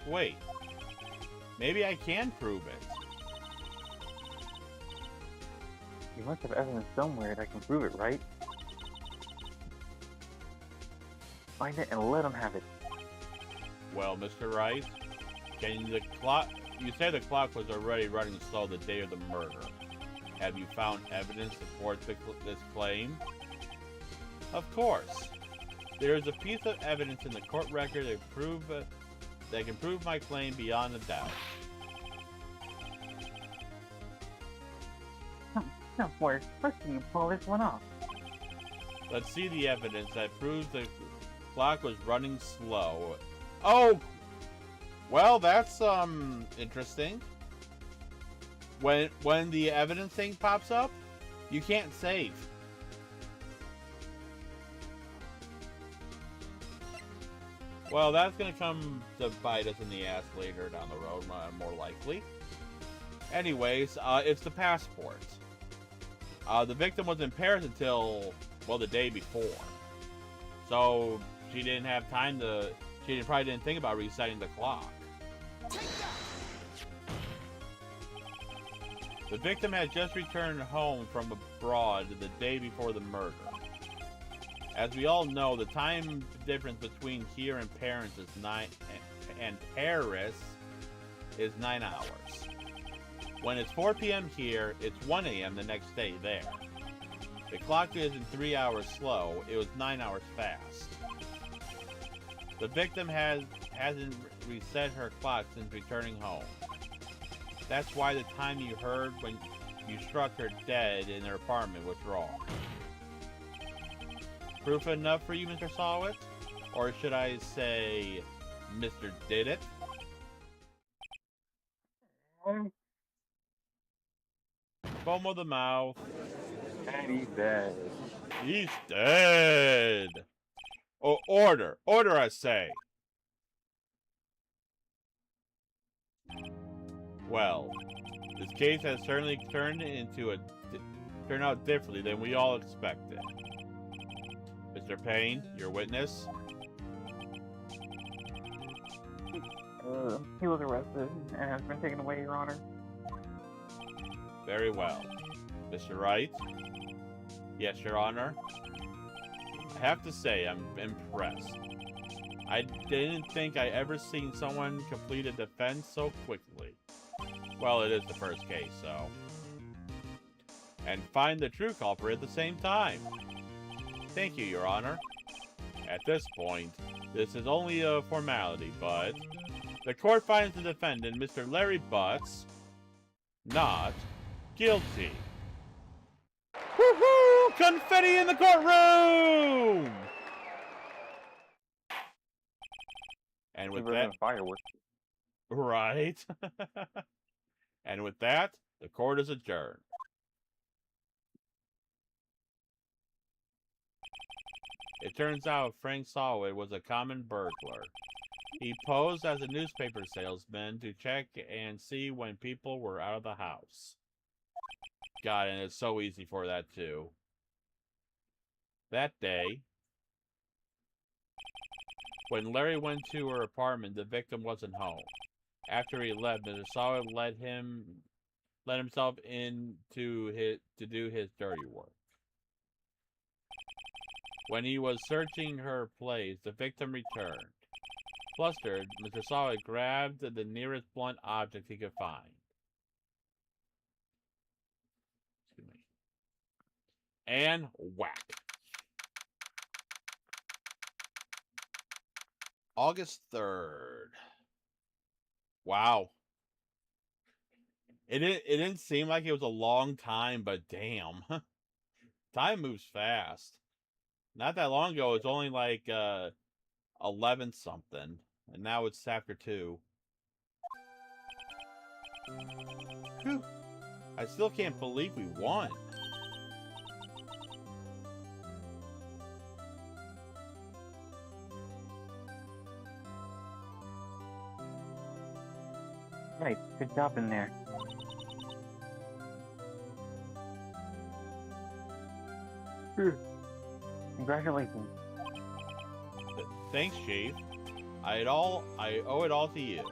Wait. Maybe I can prove it. You must have evidence somewhere that can prove it, right? Find it and let him have it. Well, Mr. Wright, the clock? You said the clock was already running slow the day of the murder. Have you found evidence to support this claim? Of course. There is a piece of evidence in the court record that can prove my claim beyond a doubt. Where can you pull this one off? Let's see the evidence that proves the clock was running slow. Oh! Well, that's, interesting. When the evidence thing pops up, you can't save. Well, that's gonna come to bite us in the ass later down the road, more likely. Anyways, it's the passport. The victim was in Paris until, well, the day before. So, she didn't have time to... She probably didn't think about resetting the clock. The victim had just returned home from abroad the day before the murder. As we all know, the time difference between here and Paris is 9 hours. When it's 4 p.m. here, it's 1 a.m. the next day there. The clock isn't 3 hours slow, it was 9 hours fast. The victim hasn't reset her clock since returning home. That's why the time you heard when you struck her dead in her apartment was wrong. Proof enough for you, Mr. Sawit? Or should I say, Mr. Did It? Foam of the mouth. And he's dead. He's dead! Oh, order! Order, I say! Well, this case has certainly turned out differently than we all expected. Mr. Payne, your witness? He was arrested and has been taken away, Your Honor. Very well. Mr. Wright? Yes, Your Honor? I have to say, I'm impressed. I didn't think I ever seen someone complete a defense so quickly. Well, it is the first case, so... And find the true culprit at the same time. Thank you, Your Honor. At this point, this is only a formality, but... The court finds the defendant, Mr. Larry Butts, not guilty. Woohoo! Confetti in the courtroom! And with that... Fireworks. Right. And with that, the court is adjourned. It turns out Frank Sawit was a common burglar. He posed as a newspaper salesman to check and see when people were out of the house. God, and it's so easy for that too. That day, when Larry went to her apartment, the victim wasn't home. After he left, Mr. Sawit let himself in to do his dirty work. When he was searching her place, the victim returned. Flustered, Mr. Sawit grabbed the nearest blunt object he could find. Excuse me. And whack. August 3rd. Wow. It didn't seem like it was a long time, but damn. Time moves fast. Not that long ago, it was only like 11 something, and now it's after 2. Whew. I still can't believe we won. Right, good job in there. Congratulations. Thanks, Chief. I owe it all to you.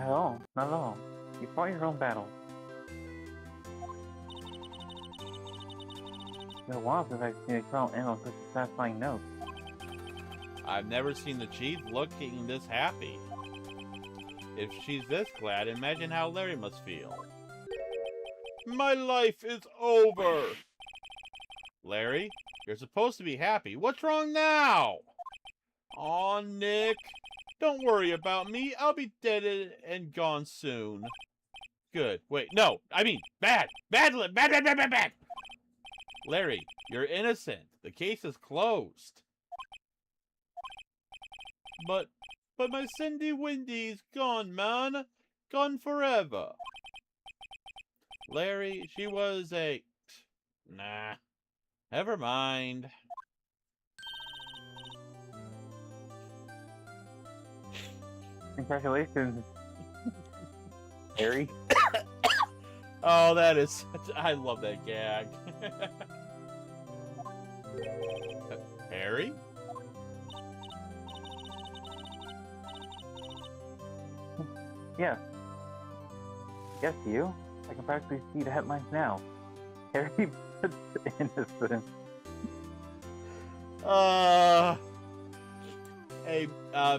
Not at all. Not at all. You fought your own battle. It's been a while since I've seen a trial end on such a satisfying note. I've never seen the chief looking this happy. If she's this glad, imagine how Larry must feel. My life is over! Larry, you're supposed to be happy. What's wrong now? Aw, Nick. Don't worry about me. I'll be dead and gone soon. Good. Wait, no. I mean, bad. Bad. Larry, you're innocent. The case is closed. But my Cindy Windy's gone, man. Gone forever. Larry, she was a... Nah. Never mind. Congratulations, Harry. Oh, that is such... I love that gag. Harry? Yes. Yes, you. I can practically see the headlines now. Harry Butt's innocent. Hey,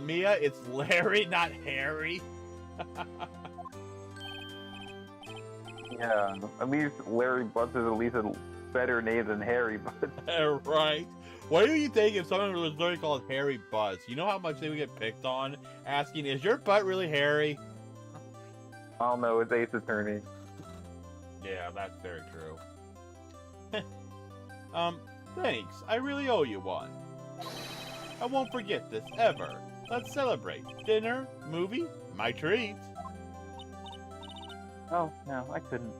Mia, it's Larry, not Harry. Yeah, at least Larry Butts is at least a better name than Harry Butts. Right. What do you think if someone was literally called Harry Butts? You know how much they would get picked on asking, is your butt really hairy? I don't know, it's Ace Attorney. Yeah, that's very true. Thanks. I really owe you one. I won't forget this ever. Let's celebrate. Dinner, movie, my treat. Oh, no, I couldn't.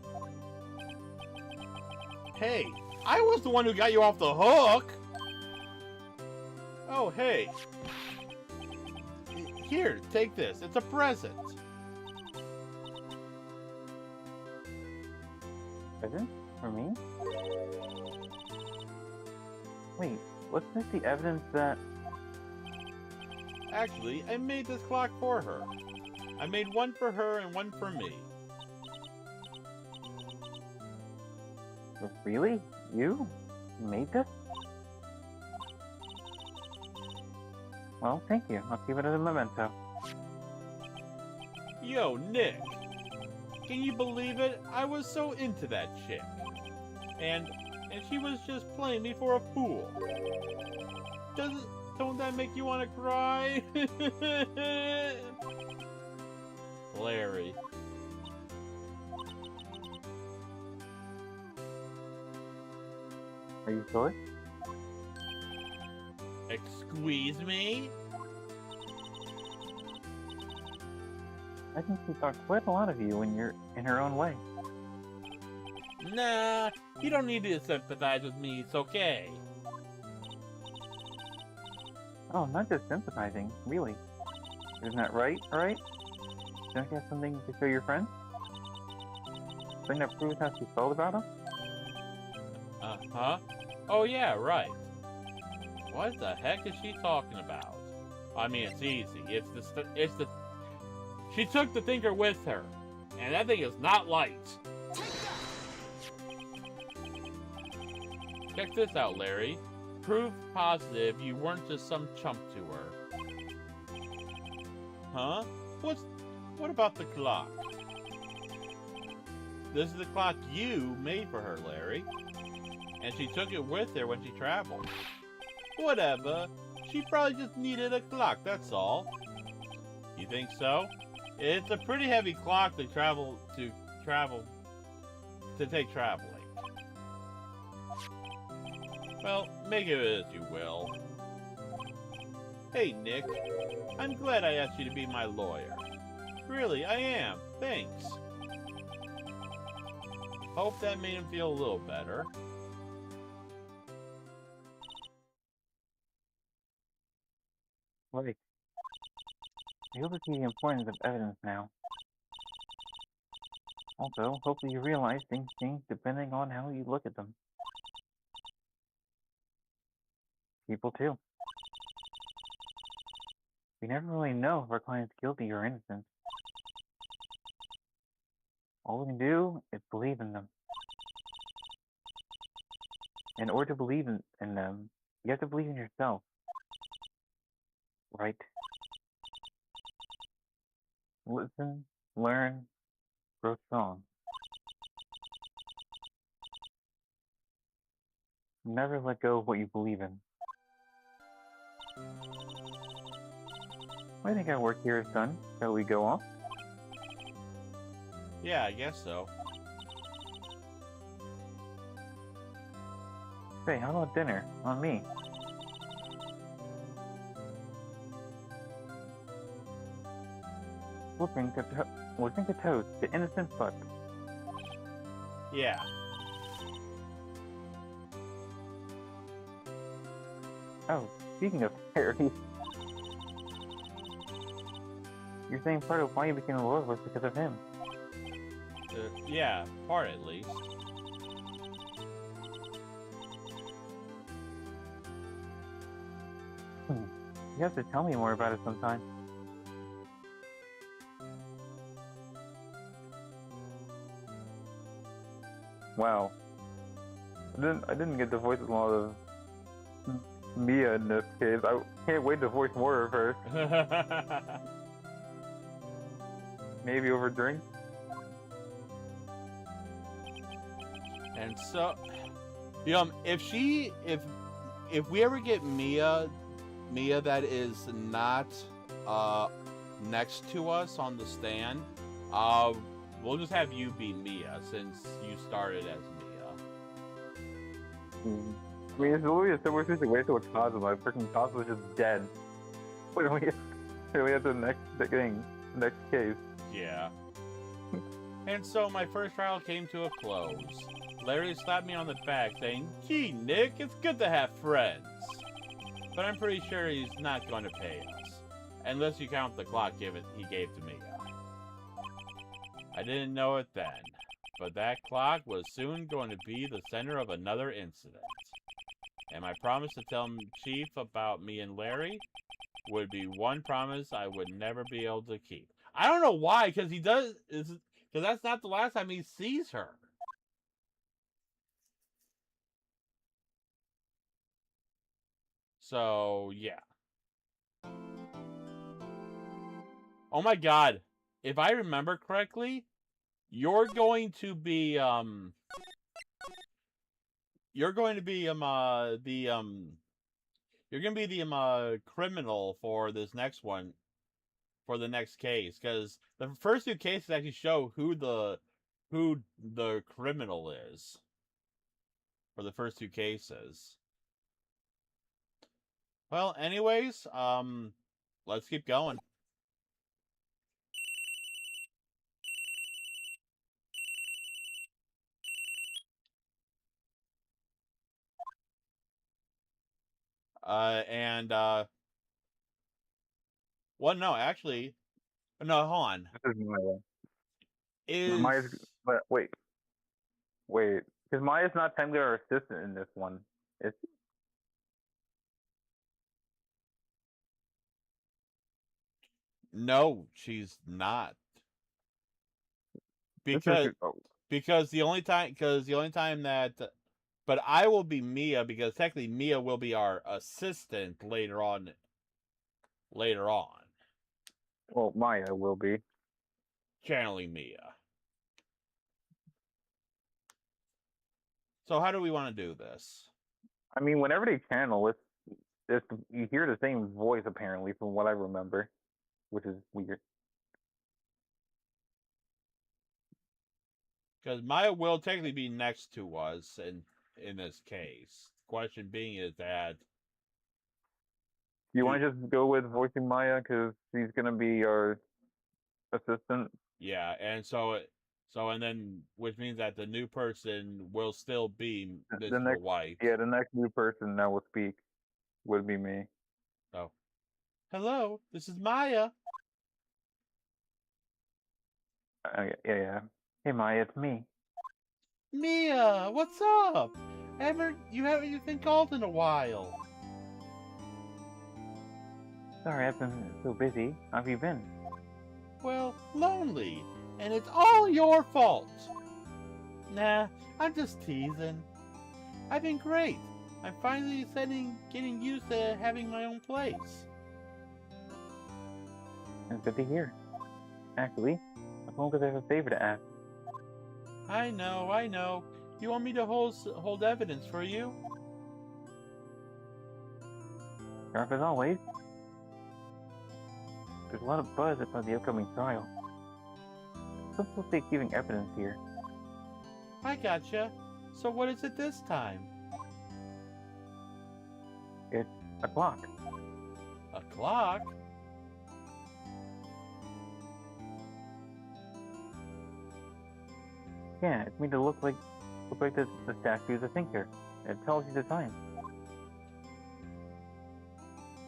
Hey, I was the one who got you off the hook. Oh, hey. Here, take this. It's a present. Present? For me? Wait, wasn't this the evidence that... Actually, I made this clock for her. I made one for her and one for me. Really? You made this? Well, thank you. I'll keep it as a memento. Yo, Nick. Can you believe it? I was so into that chick. And she was just playing me for a fool. Don't that make you want to cry? Larry. Are you sure? Squeeze me? I think she thought quite a lot of you when you're in her own way. Nah, you don't need to sympathize with me. It's okay. Oh, not just sympathizing, really. Isn't that right? Alright? Don't you have something to show your friend? Something that proves how she felt about him? Uh-huh. Oh yeah, right. What the heck is she talking about? I mean, it's easy. It's the... She took the thinker with her. And that thing is not light. Check this out, Larry. Proof positive you weren't just some chump to her. Huh? What about the clock? This is the clock you made for her, Larry. And she took it with her when she traveled. Whatever. She probably just needed a clock, that's all. You think so? It's a pretty heavy clock to take traveling. Well, make of it as you will. Hey, Nick. I'm glad I asked you to be my lawyer. Really, I am. Thanks. Hope that made him feel a little better. Like, I hope you see the importance of evidence now. Also, hopefully you realize things change depending on how you look at them. People too. We never really know if our client's guilty or innocent. All we can do is believe in them. In order to believe in them, you have to believe in yourself, right? Listen, learn, grow strong. Never let go of what you believe in. I think our work here is done. Shall we go off? Yeah, I guess so. Say, how about dinner? On me. We'll drink a toast to innocent butt. Yeah. Oh, speaking of fairies, you're saying part of why you became a lord was because of him. Yeah, part at least. You have to tell me more about it sometime. Wow. I didn't get to voice a lot of Mia in this case. I can't wait to voice more of her. Maybe over drinks. And so, if we ever get Mia that is not next to us on the stand, we'll just have you be Mia since you started as Mia. I mean, it's literally a similar situation with Cosmo. Freaking Cosmo's just dead. When we have the next thing, next case. Yeah. And so my first trial came to a close. Larry slapped me on the back saying, "Gee, Nick, it's good to have friends." But I'm pretty sure he's not going to pay us. Unless you count the clock he gave to me. I didn't know it then. But that clock was soon going to be the center of another incident. And my promise to tell Chief about me and Larry would be one promise I would never be able to keep. I don't know why, because that's not the last time he sees her. So, yeah. Oh my god. If I remember correctly, you're going to be, the criminal for this next one, for the next case, because the first two cases actually show who the criminal is for the first two cases. Well, anyways, let's keep going. Well, no, actually, no, hold on. This is Maya. Is Maya's, but wait, because Maya's not technically our assistant in this one. It's no, she's not. Because the only time that, but I will be Mia because technically Mia will be our assistant later on. Well, Maya will be Channeling Mia. So how do we want to do this? I mean, whenever they channel, it's you hear the same voice apparently, from what I remember, which is weird. Because Maya will technically be next to us in this case. Question being is that You want to just go with voicing Maya because she's gonna be our assistant? yeah, and and then which means that the new person will still be Mr. White. Yeah, the next new person that will speak would be me. Oh, hello, this is Maya. Yeah. Hey Maya, it's me. Mia, what's up? You haven't been called in a while. Sorry, I've been so busy. How have you been? Well, lonely. and it's all your fault. Nah, I'm just teasing. I've been great. I'm finally getting used to having my own place. It's good to hear. Actually, I phoned because I have a favor to ask. I know. You want me to hold evidence for you? Sharp as always. There's a lot of buzz about the upcoming trial. Some people say giving evidence here. I gotcha. So what is it this time? It's a clock. A clock? Yeah, it's made to look like the statue is a thinker. It tells you the time.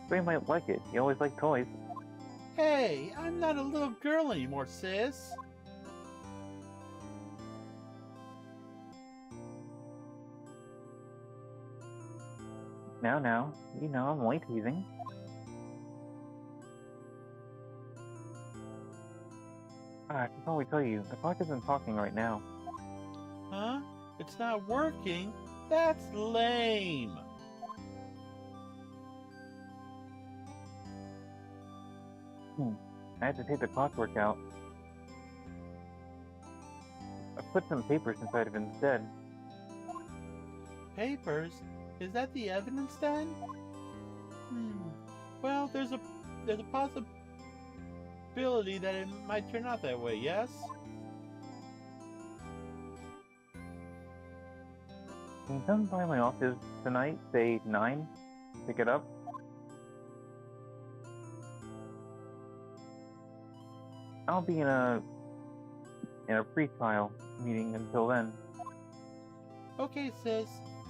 Ray might like it. He always liked toys. Hey, I'm not a little girl anymore, sis. Now, you know I'm only teasing. I can probably tell you, the clock isn't talking right now. Huh? It's not working? That's lame. I had to take the clockwork out. I put some papers inside of it instead. Papers? Is that the evidence then? Well, there's a possibility that it might turn out that way, yes? Can you come by my office tonight, say 9? Pick it up? I'll be in a pre-trial meeting until then. Okay, sis,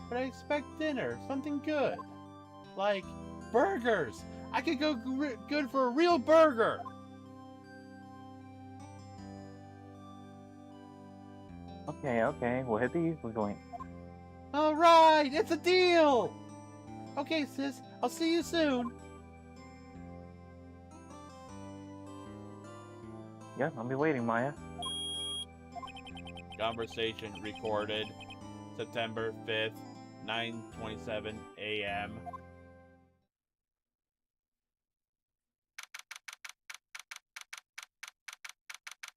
but I expect dinner, something good. Like burgers! I could go good for a real burger! Okay, we'll hit the usual joint. Alright, it's a deal! Okay, sis, I'll see you soon. Yeah, I'll be waiting, Maya. Conversation recorded September 5th, 9:27 a.m.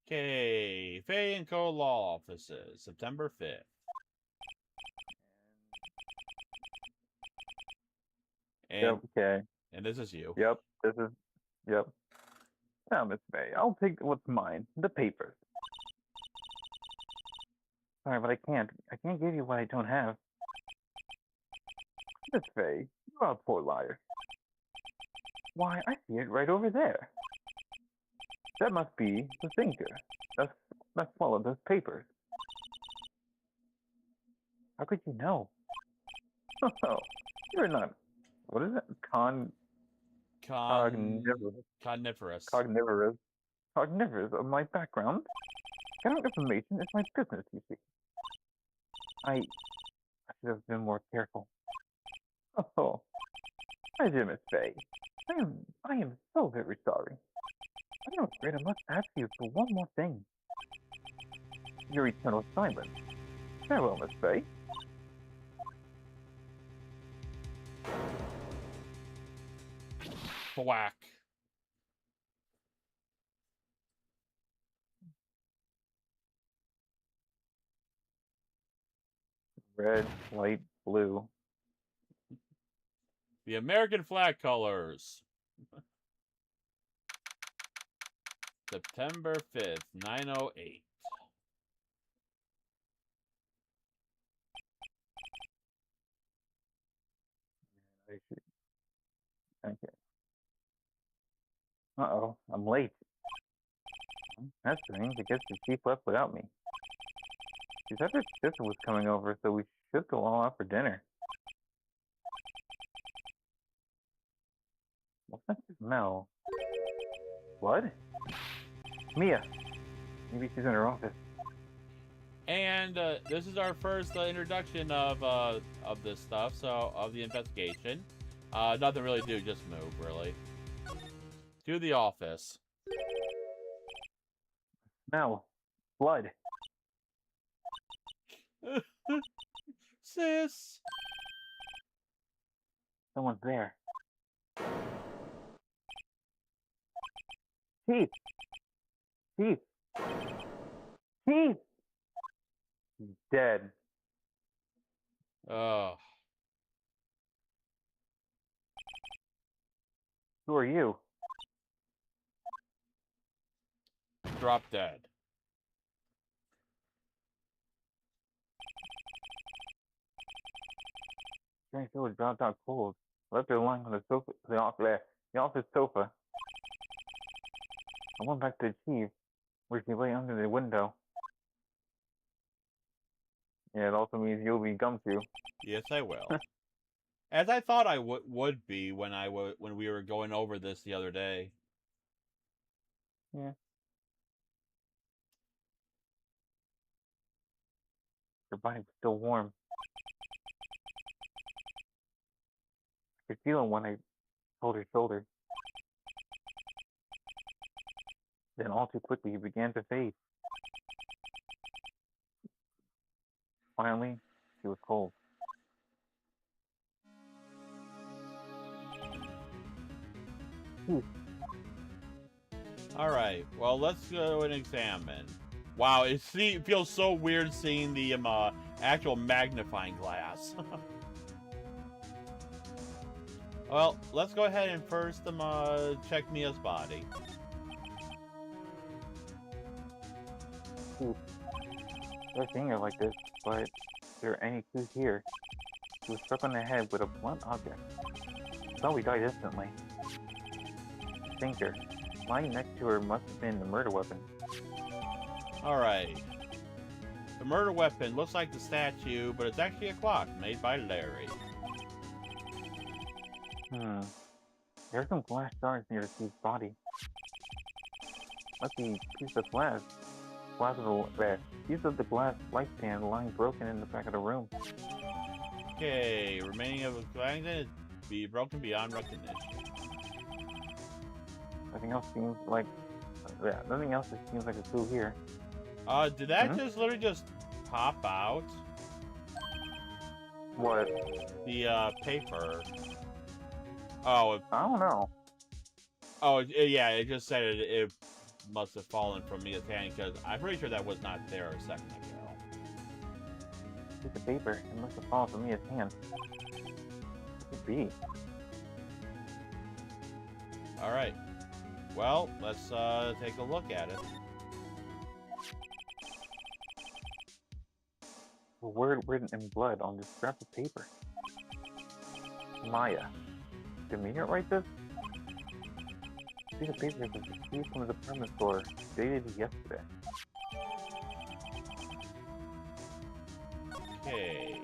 Okay, Fay & Co. Law Offices, September 5th. And, Yep, okay. And this is you. Yep, yep. Now, Miss May, I'll take what's mine, the papers. Sorry, but I can't give you what I don't have. Miss Fay, you are a poor liar. Why, I see it right over there. That must be the thinker. That's swallowed those papers. How could you know? Oh, you're not. What is it? Cognivorous of my background. Gathering information is my business, you see. I should have been more careful. Oh, my dear Miss Fay, I am so very sorry. I am afraid I must ask you for one more thing. Your eternal silence. Farewell, Miss Fay. Whack. Red, white, blue. The American flag colors. September 5th, 9:08. Okay. Uh-oh, I'm late. That's strange. I guess the chief left without me. She said her sister was coming over, so we should go all out for dinner. What's that smell? Blood? Mia. Maybe she's in her office. And this is our first introduction of this stuff, so of the investigation. Nothing really to do, just move, really. To the office. Smell. Blood. Sis. Someone's there. Chief! Chief! Chief! He's dead. Oh, Who are you? drop dead. Strange was dropped out cold. Left her lying on the sofa, the office sofa. I went back to the chief, where she lay under the window. Yeah, it also means you'll be gumshoe. Yes, I will. As I thought I would be when when we were going over this the other day. Yeah. Her body was still warm. I could feel it when I pulled her shoulder. Then all too quickly he began to fade. Finally, she was cold. Alright, well, let's go and examine. Wow, it feels so weird seeing the actual magnifying glass. Well, let's go ahead and first check Mia's body. Never seen her like this, but if there are any clues here, she was struck on the head with a blunt object. Probably died instantly. Thinker. Lying next to her must have been the murder weapon. Alright. The murder weapon looks like the statue, but it's actually a clock made by Larry. There are some glass shards near the thief's body. Must be a piece of glass. Piece of the glass light stand lying broken in the back of the room. Okay, remaining of the glass be broken beyond recognition. Nothing else seems like a clue here. Did that just literally just pop out? What? The paper. Oh, I don't know. oh, yeah, it just said it must have fallen from Mia's hand, because I'm pretty sure that was not there a second ago. Piece of paper. It must have fallen from Mia's hand. Could be. Alright. Well, let's take a look at it. A word written in blood on this scrap of paper. Maya. Did Mia write this? Piece of paper is received from the department store, dated yesterday. Okay.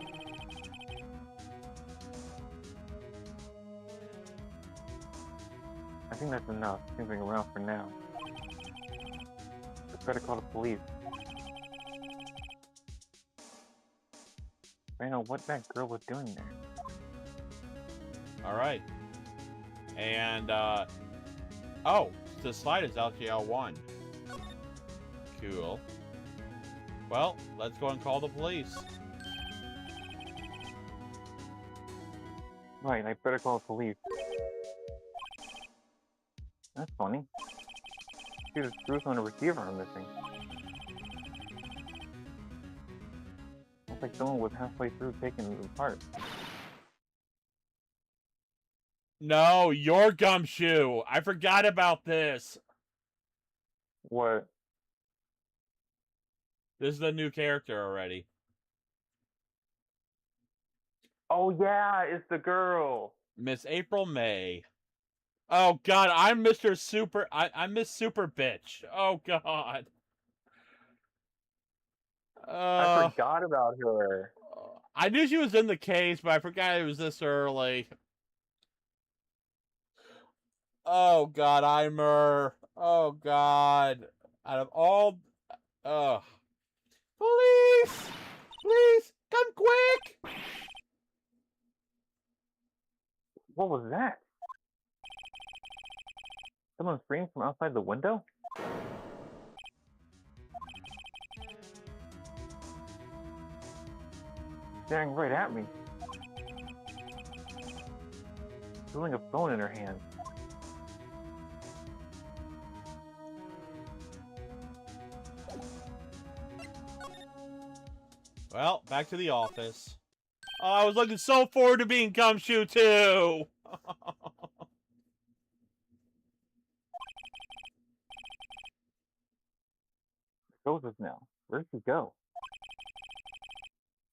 I think that's enough. Snooping around for now. Let's try to call the police. I know what that girl was doing there. Alright. And, oh, the slide is LGL1. Cool. Well, let's go and call the police. Right, I better call the police. That's funny. See, the screws on the receiver are missing. Looks like someone was halfway through taking it apart. No, your Gumshoe! I forgot about this! What? This is a new character already. Oh yeah, it's the girl! Miss April May. Oh god, I'm Mr. Super... I'm Miss Super Bitch. Oh god. I forgot about her. I knew she was in the case, but I forgot it was this early. Oh god, I'm her. Oh god. Out of all... Police! Please, come quick! What was that? Someone screamed from outside the window? staring right at me, holding a phone in her hand. Well, back to the office. Oh, I was looking so forward to being Gumshoe too. Where goes us now? Where'd she go?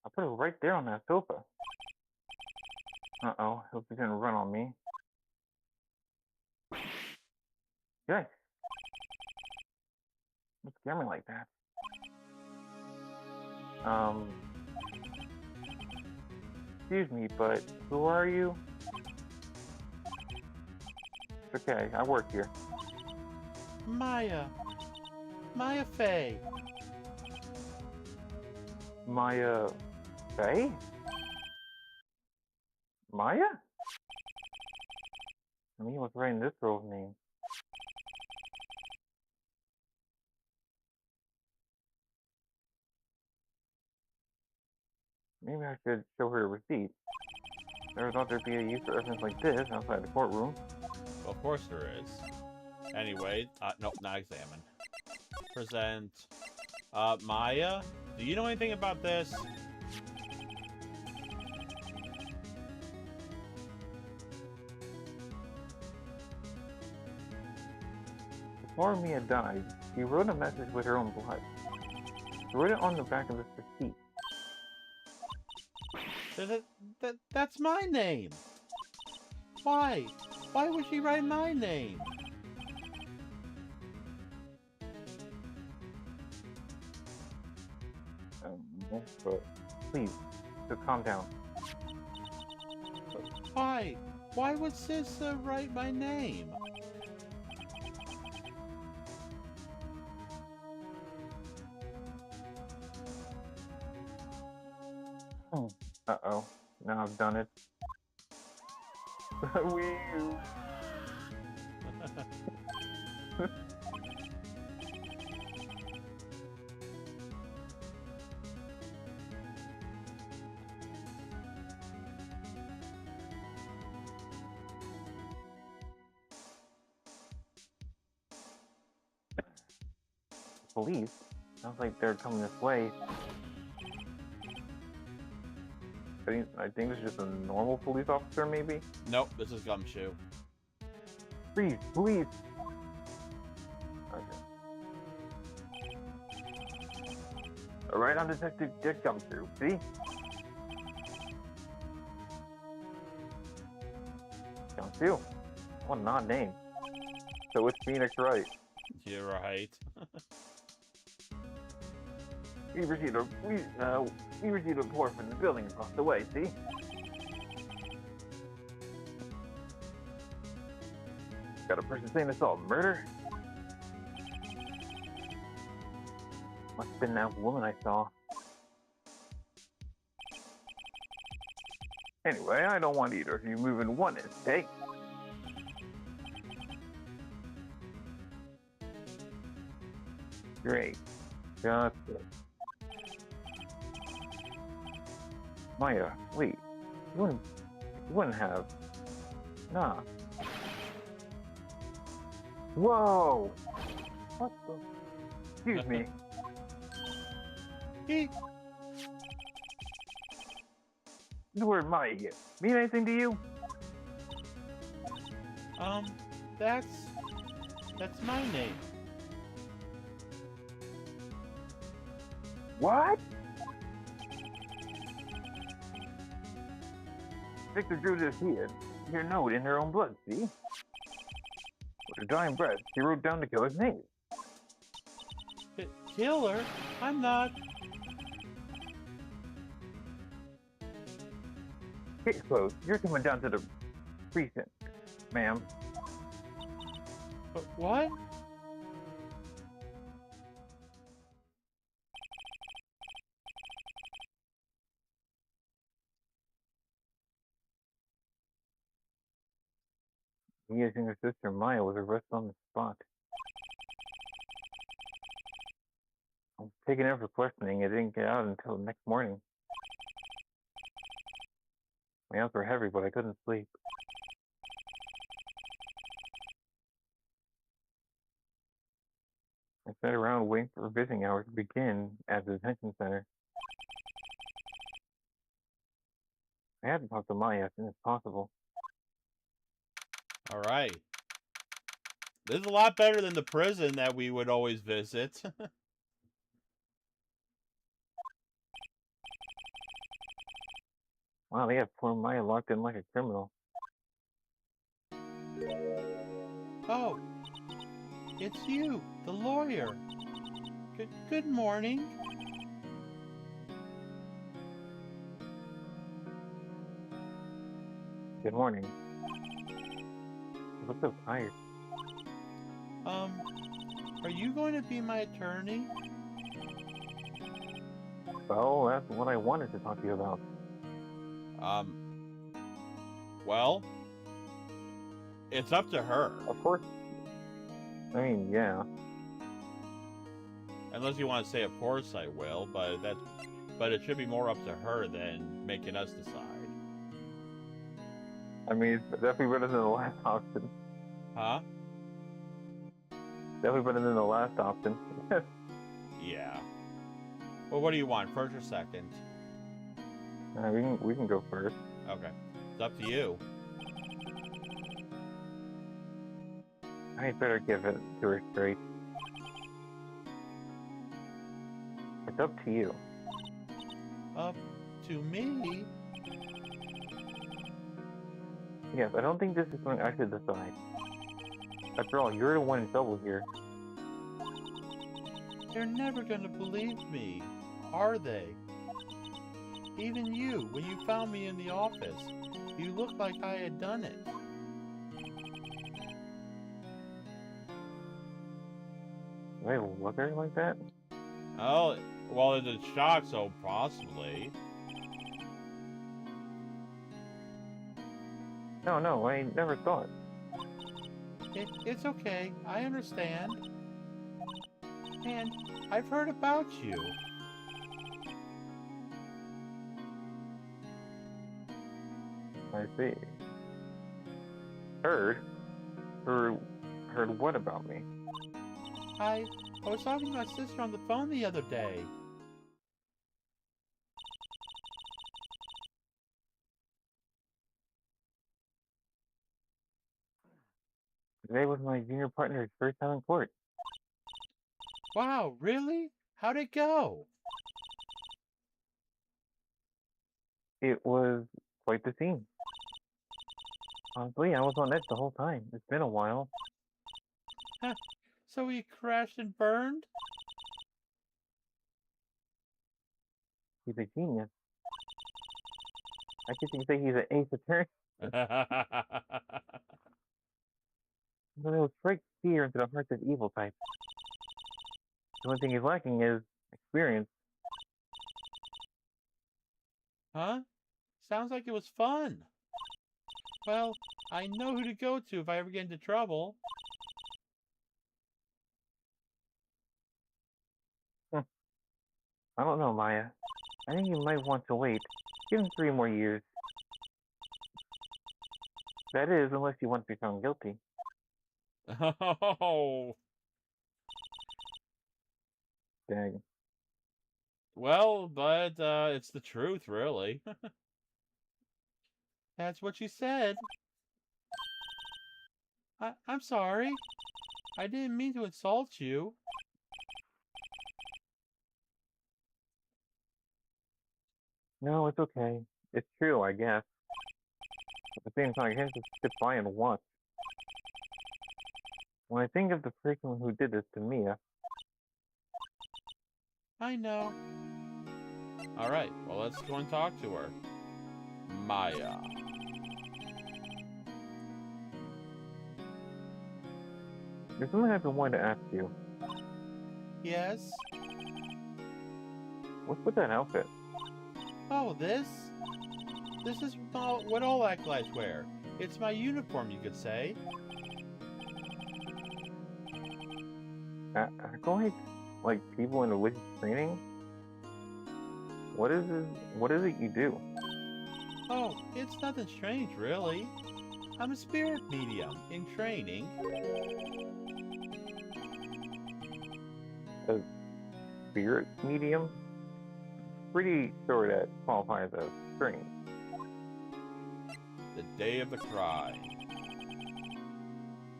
I put her right there on that sofa. Uh-oh, hope she didn't run on me. Good. Don't scare me like that. Excuse me, but who are you? It's okay, I work here. Maya. Maya Fey. Maya... Faye? Maya? I mean, what's writing this girl's name? Maybe I should show her a receipt. Never thought there'd be a use for evidence like this outside the courtroom. Well, of course there is. Anyway, nope, not examine. Present. Maya, do you know anything about this? Before Mia died, she wrote a message with her own blood. She wrote it on the back of this receipt. That's my name. Why? Why would she write my name? But please, just calm down. Why? Why would Sis write my name? Uh-oh, now I've done it. Wee. Police? Sounds like they're coming this way. I think it's just a normal police officer, maybe? Nope, this is Gumshoe. Freeze! Police! Okay. Alright, I'm Detective Dick Gumshoe. See? Gumshoe? What an odd name. So it's Phoenix Wright. You're right. We received a report from the building across the way, see? Got a person saying assault murder? Must have been that woman I saw. Anyway, I don't want either of you moving one inch, okay? Great. Just good. Maya, wait. You wouldn't have. Nah. Whoa! What the? Excuse me. The word Maya here. Mean anything to you? That's my name. What? Victor drew this here note in her own blood, see? With her dying breath, she wrote down the killer's name. Killer? I'm not. Get close. You're coming down to the precinct, ma'am. What? Mia's younger sister, Maya, was arrested on the spot. I was taken in for questioning. It didn't get out until the next morning. My eyes were heavy, but I couldn't sleep. I sat around waiting for visiting hours to begin at the detention center. I had to talk to Maya as soon as possible. All right. This is a lot better than the prison that we would always visit. Wow, they have poor Maya locked in like a criminal. Oh, it's you, the lawyer. Good morning. Good morning. You look so tired. Are you going to be my attorney? Well, that's what I wanted to talk to you about. Well, it's up to her. Of course. I mean, yeah. Unless you want to say, of course I will, but it should be more up to her than making us decide. I mean, it's definitely better than the last option. Huh? Definitely better than the last option. Yeah. Well, what do you want, first or second? We can go first. Okay. It's up to you. I better give it to her straight. It's up to you. Up to me? Yes, I don't think this is something I should decide. After all, you're the one in trouble here. They're never gonna believe me, are they? Even you, when you found me in the office, you looked like I had done it. Do I look at her like that? Oh, well, it's a shock, so possibly. No, I never thought. It's okay, I understand. And I've heard about you. I see. Heard what about me? I was talking to my sister on the phone the other day. Today was my junior partner's first time in court. Wow, really? How'd it go? It was quite the scene. Honestly, I was on edge the whole time. It's been a while. So he crashed and burned? He's a genius. I guess you could say he's an ace attorney. But he'll strike fear into the hearts of evil types. The only thing he's lacking is experience. Huh? Sounds like it was fun. Well, I know who to go to if I ever get into trouble. I don't know, Maya. I think you might want to wait. Give him 3 more years. That is, unless you want to be found guilty. Oh. Dang. Well, but it's the truth, really. That's what you said. I'm sorry. I didn't mean to insult you. No, it's okay. It's true, I guess. At the same time, I can't just sit by and watch. When I think of the person who did this to Mia, I know. Alright, well, let's go and talk to her. Maya. there's something I've been wanting to ask you. Yes? What's with that outfit? Oh, this? This is what all acolytes wear. It's my uniform, you could say. Acolytes? Like people in a witch training? What is it you do? Oh, it's nothing strange, really. I'm a spirit medium in training. A spirit medium? Pretty sure that qualifies as strange. The day of the crime.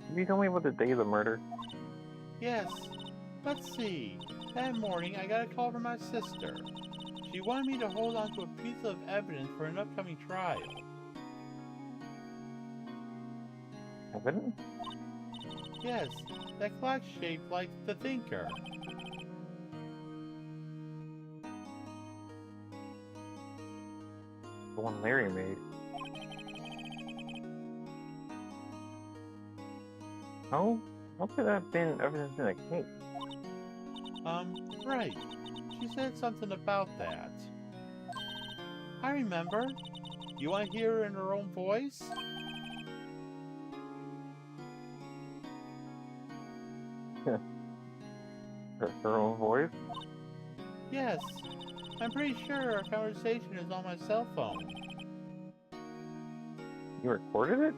Can you tell me about the day of the murder? Yes. Let's see. That morning, I got a call from my sister. She wanted me to hold on to a piece of evidence for an upcoming trial. Evidence? Yes, that clock shaped like the thinker. The one Larry made. How could that have been evidence in a case? Right. She said something about that. I remember. You want to hear her in her own voice? Her own voice? Yes. I'm pretty sure our conversation is on my cell phone. You recorded it?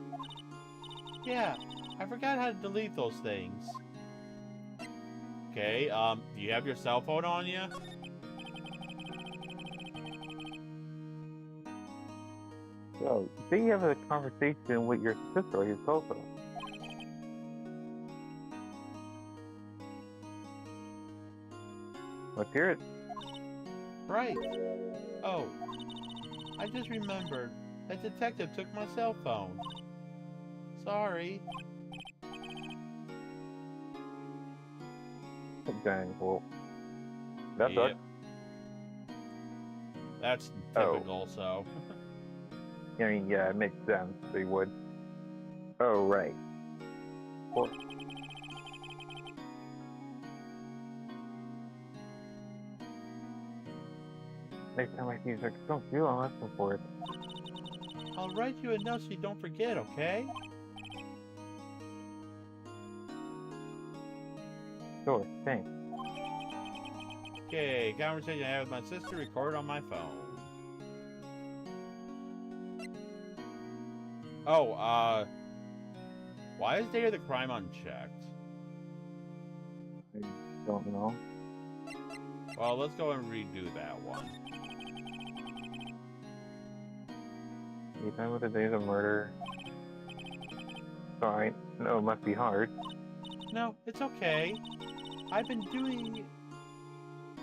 Yeah, I forgot how to delete those things. Okay, do you have your cell phone on you? So, you say you have a conversation with your sister on your cell phone. Let's hear it. Right. Oh, I just remembered. That detective took my cell phone. Sorry. Dang, well, that Yep. sucks. That's Oh. typical, so. I mean, yeah, it makes sense. They would. Oh, right. Well, next time I see you, don't feel I'm asking for it. I'll write you a note so you don't forget, okay? Sure, thanks. Okay, conversation I had with my sister recorded on my phone. Oh, why is Day of the Crime unchecked? I don't know. Well, let's go and redo that one. You time with the days of murder. Sorry. No, it must be hard. No, it's okay.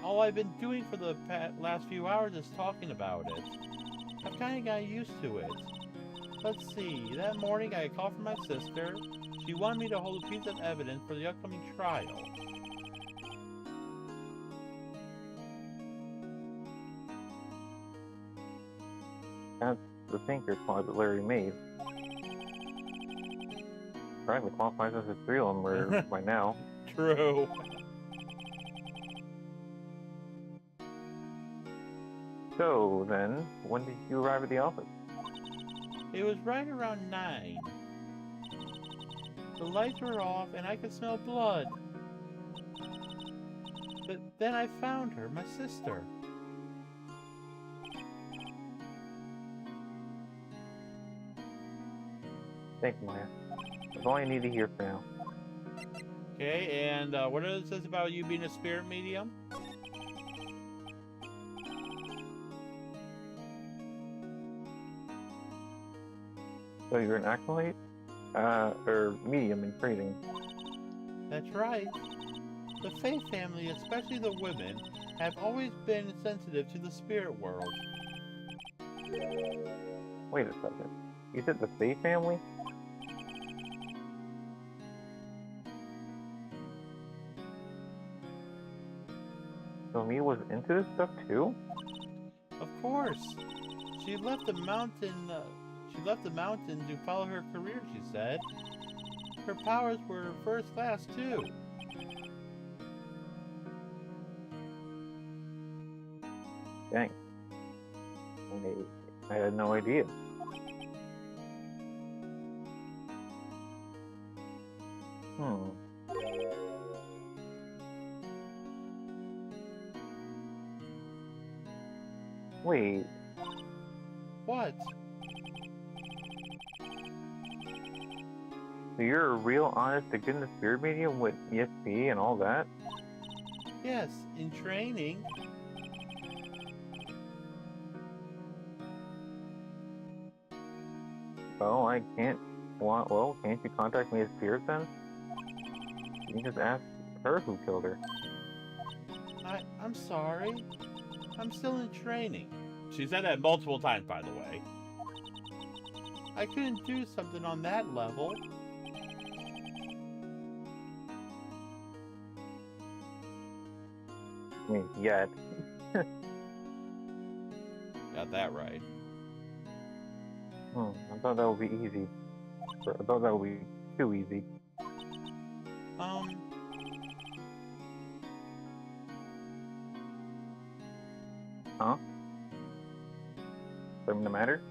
All I've been doing for the last few hours is talking about it. I've kind of got used to it. Let's see, that morning I got a call from my sister. She wanted me to hold a piece of evidence for the upcoming trial. That's the thinker closet Larry made. Probably qualifies as a serial murder by now. True. So then, when did you arrive at the office? It was right around 9. The lights were off and I could smell blood. But then I found her, my sister. Thanks, Maya. That's all I need to hear for now. Okay, and what does it say about you being a spirit medium? So you're an acolyte? Or medium in training. That's right. The Faith family, especially the women, have always been sensitive to the spirit world. Wait a second. You said the Faye family? So Mia was into this stuff too? Of course. She left the mountain to follow her career, she said. Her powers were first class, too. Dang. I had no idea. Hmm. Wait, What? So you're a real honest to goodness spirit medium with ESP and all that? Yes, in training. Oh, I can't. Well, can't you contact me as spirit then? You can just ask her who killed her. I'm sorry. I'm still in training. She said that multiple times, by the way. I couldn't do something on that level. I mean, yet. Got that right. I thought that would be easy. I thought that would be too easy. Huh? Something the matter?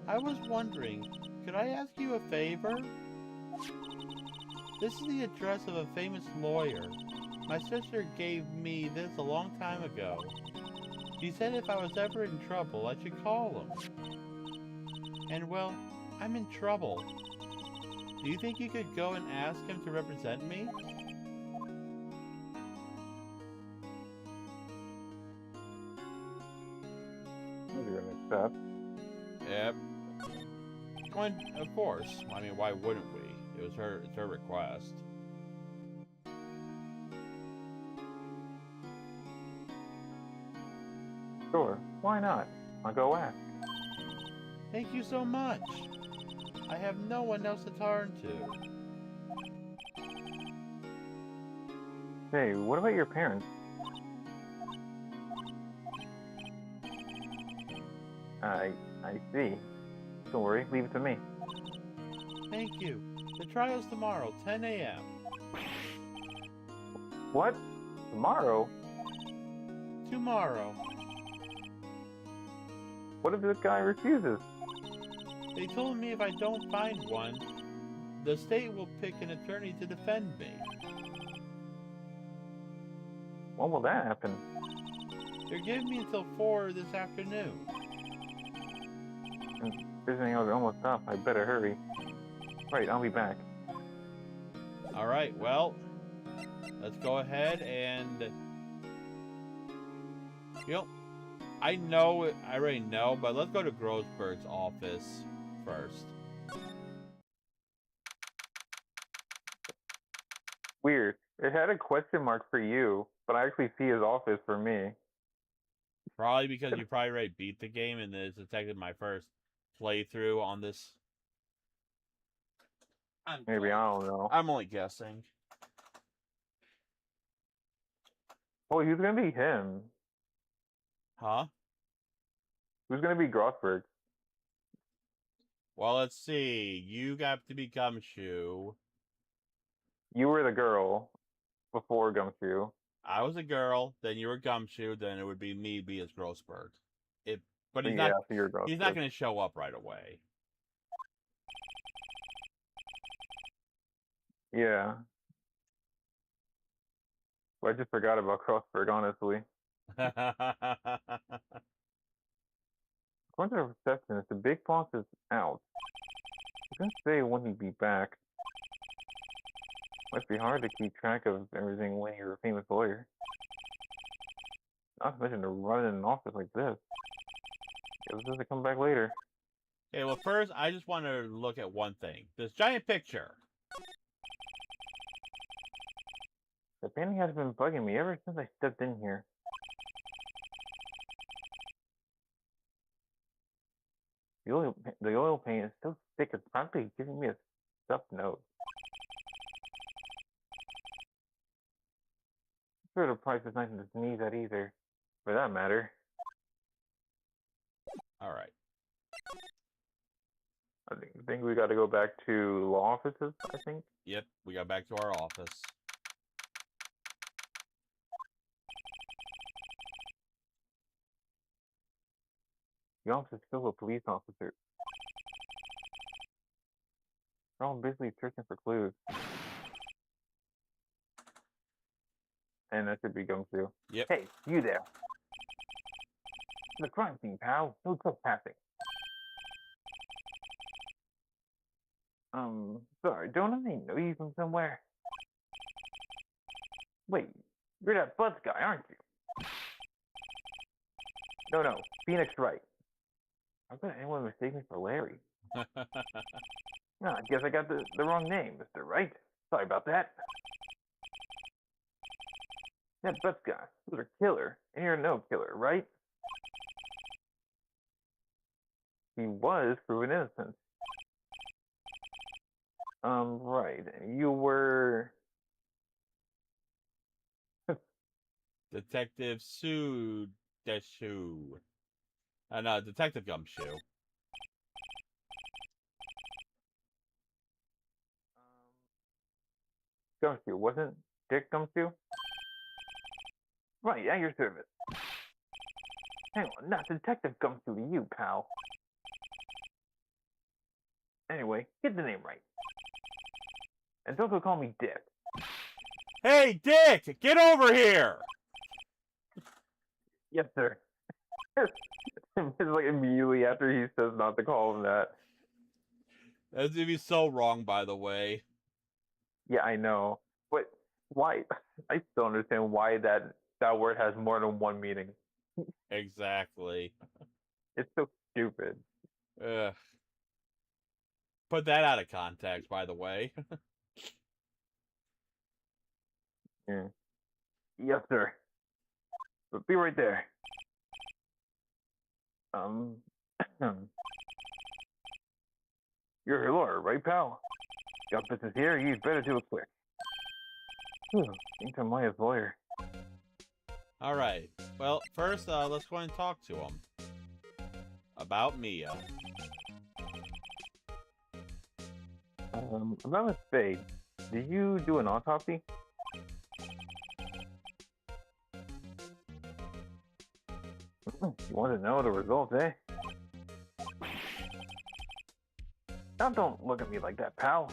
I was wondering, could I ask you a favor? This is the address of a famous lawyer. My sister gave me this a long time ago. She said if I was ever in trouble, I should call him. And well, I'm in trouble. Do you think you could go and ask him to represent me? You're gonna accept. Yep. Well, of course. I mean, why wouldn't we? It's her request. Sure, why not? I'll go ask. Thank you so much. I have no one else to turn to. Hey, what about your parents? I see. Don't worry, leave it to me. Thank you. The trial's tomorrow, 10 a.m. What? Tomorrow? Tomorrow. What if this guy refuses? They told me if I don't find one, the state will pick an attorney to defend me. When will that happen? They're giving me until 4 this afternoon. Visiting hours are almost up. I better hurry. Right, I'll be back. Alright, well, let's go ahead and... You know, I already know, but let's go to Grossberg's office first. Weird. It had a question mark for you, but I actually see his office for me. Probably because you probably already beat the game and it's detected my first playthrough on this. Maybe, I don't know. I'm only guessing. Oh, who's gonna be him? Huh? Who's gonna be Grossberg? Well, let's see. You got to be Gumshoe. You were the girl before Gumshoe. I was a girl, then you were Gumshoe, then it would be me be as Grossberg. But he's Yeah, not so you're Grossberg. he's not gonna show up right away. Yeah. Well, I just forgot about Grossberg, honestly. According to the receptionist, the big boss is out. He didn't say when he'd be back. Must be hard to keep track of everything when you're a famous lawyer. Not to mention to run in an office like this. Guess it doesn't come back later. Okay, well, first, I just want to look at one thing. This giant picture. The painting has been bugging me ever since I stepped in here. The oil paint is so thick it's practically giving me a stuffed nose. Sure, the price is nice to sneeze at either, for that matter. Alright. I think we got to go back to law offices, I think. Yep, we got back to our office. The office is filled with police officers. They're all busy searching for clues. And that should be Gumshoe. Yep. Hey, you there. The crime scene, pal. No trespassing. Sorry, don't I know you from somewhere? Wait, you're that Buzz guy, aren't you? No, Phoenix Wright. How could anyone mistake me for Larry? No, I guess I got the wrong name, Mr. Wright. Sorry about that. That Buzz guy was a killer, and you're no killer, right? He was proven innocent. Right. You were... Detective Sue Deshu. No, Detective Gumshoe. Gumshoe, wasn't Dick Gumshoe? Right, at your service. Hang on, not Detective Gumshoe to you, pal. Anyway, get the name right. And don't go call me Dick. Hey, Dick! Get over here! Yes, sir. It's like immediately after he says not to call him that. That's gonna be so wrong, by the way. Yeah, I know. But why? I still understand why that word has more than one meaning. Exactly. It's so stupid. Ugh. Put that out of context, by the way. Yeah. Yes, sir. But be right there. You're a lawyer, right, pal? Got business here, you better do it quick. Whew, think I'm Maya's lawyer. Alright. Well, first, let's go and talk to him. About Mia. About Miss Spade, did you do an autopsy? You want to know the results, eh? Now don't look at me like that, pal.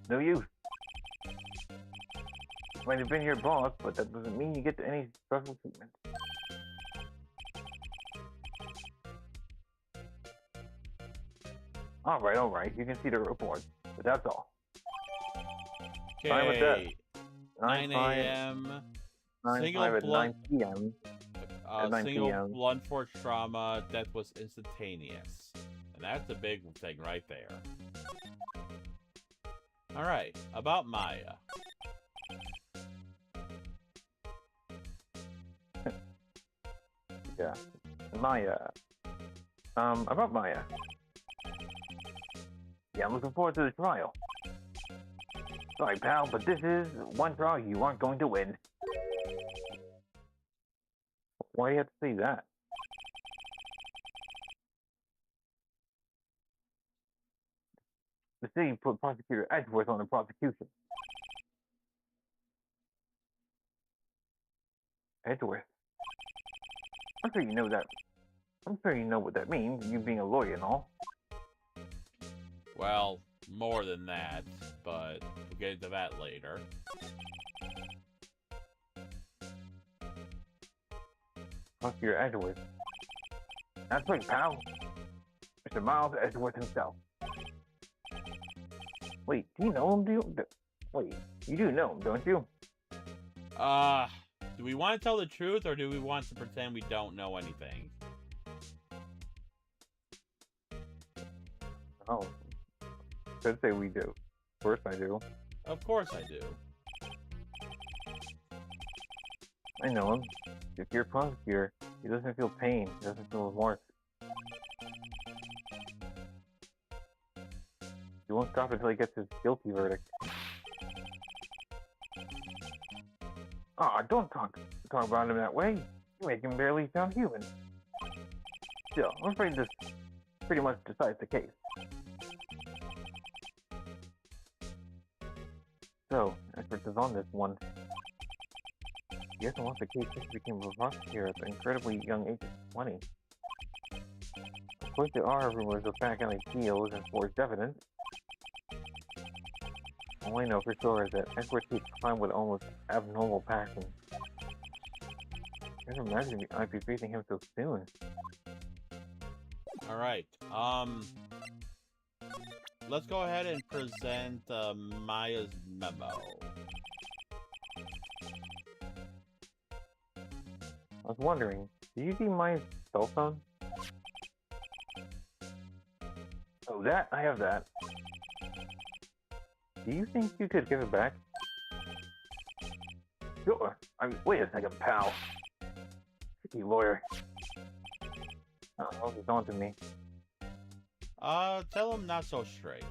No use. Might have been your boss, but that doesn't mean you get any special treatment. Alright, you can see the report, but that's all. Fine with that. Okay. 9 a.m. 9 Single 5 at blood- 9 p.m. At 9 Single p.m. blunt force trauma. Death was instantaneous. And that's a big thing right there. Alright. About Maya. Yeah. Maya. About Maya. Yeah, I'm looking forward to the trial. Sorry, pal, but this is one trial you aren't going to win. Why do you have to say that? The city put Prosecutor Edgeworth on the prosecution. Edgeworth? I'm sure you know that. I'm sure you know what that means, you being a lawyer and all. Well, more than that, but we'll get into that later. Prosecutor Edgeworth. That's right, pal. Mr. Miles Edgeworth himself. Wait, do you know him? Wait, you do know him, don't you? Do we want to tell the truth, or do we want to pretend we don't know anything? Oh. Could say we do. Of course I do. Of course I do. I know him. If you're a prosecutor, he doesn't feel pain, he doesn't feel remorse. He won't stop until he gets his guilty verdict. Aw, don't talk about him that way. You make him barely sound human. Still, I'm afraid this pretty much decides the case. So, Edgeworth is on this one. He hasn't lost the case since he became a prosecutor at the incredibly young age of 20. Of course, there are rumors of back-alley deals and forged evidence. All I know for sure is that Edgeworth takes crime with almost abnormal passion. I can't imagine I'd be facing him so soon. Alright, let's go ahead and present Maya's memo. I was wondering, did you see my cell phone? Oh, that? I have that. Do you think you could give it back? Sure. I mean, wait a second, pal. Tricky lawyer. Oh, he's on to me. Tell him not so straight.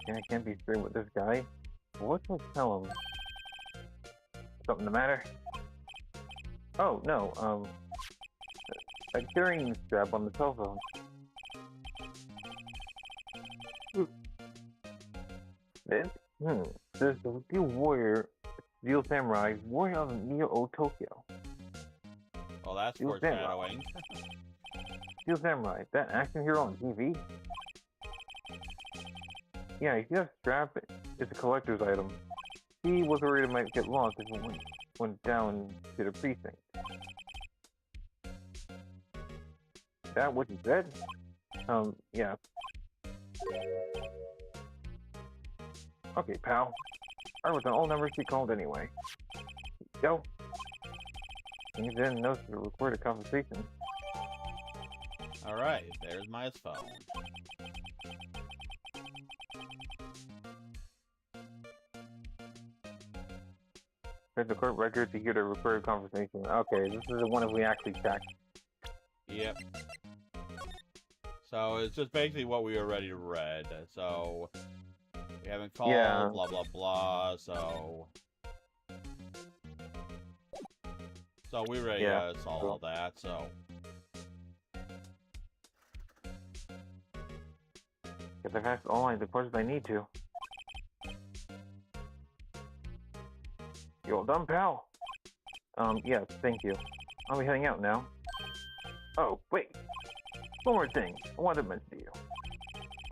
I can't be straight with this guy. What should I tell him? Something the matter? Oh, no, a carrying strap on the cell phone. This? There's the Steel Warrior, Steel Samurai, Warrior of Neo Tokyo. Well, that's Steel foreshadowing. Steel Samurai, that action hero on TV? Yeah, you see that strap? It's a collector's item. He was worried it might get lost if it went down to the precinct. That what you said? Yeah. Okay, pal. I was an old number she called anyway. Go. You didn't notice the recorded conversation. Alright, there's Maya's phone. There's the court record to hear the recorded conversation. Okay, this is the one that we actually checked. Yep. So it's just basically what we already read. So we haven't called, Yeah. blah blah blah. So we already saw all that. So Guess I've asked all the questions I need to. You all done, pal? Yeah, thank you. I'll be heading out now. Oh, wait. One more thing I wanted to mention to you.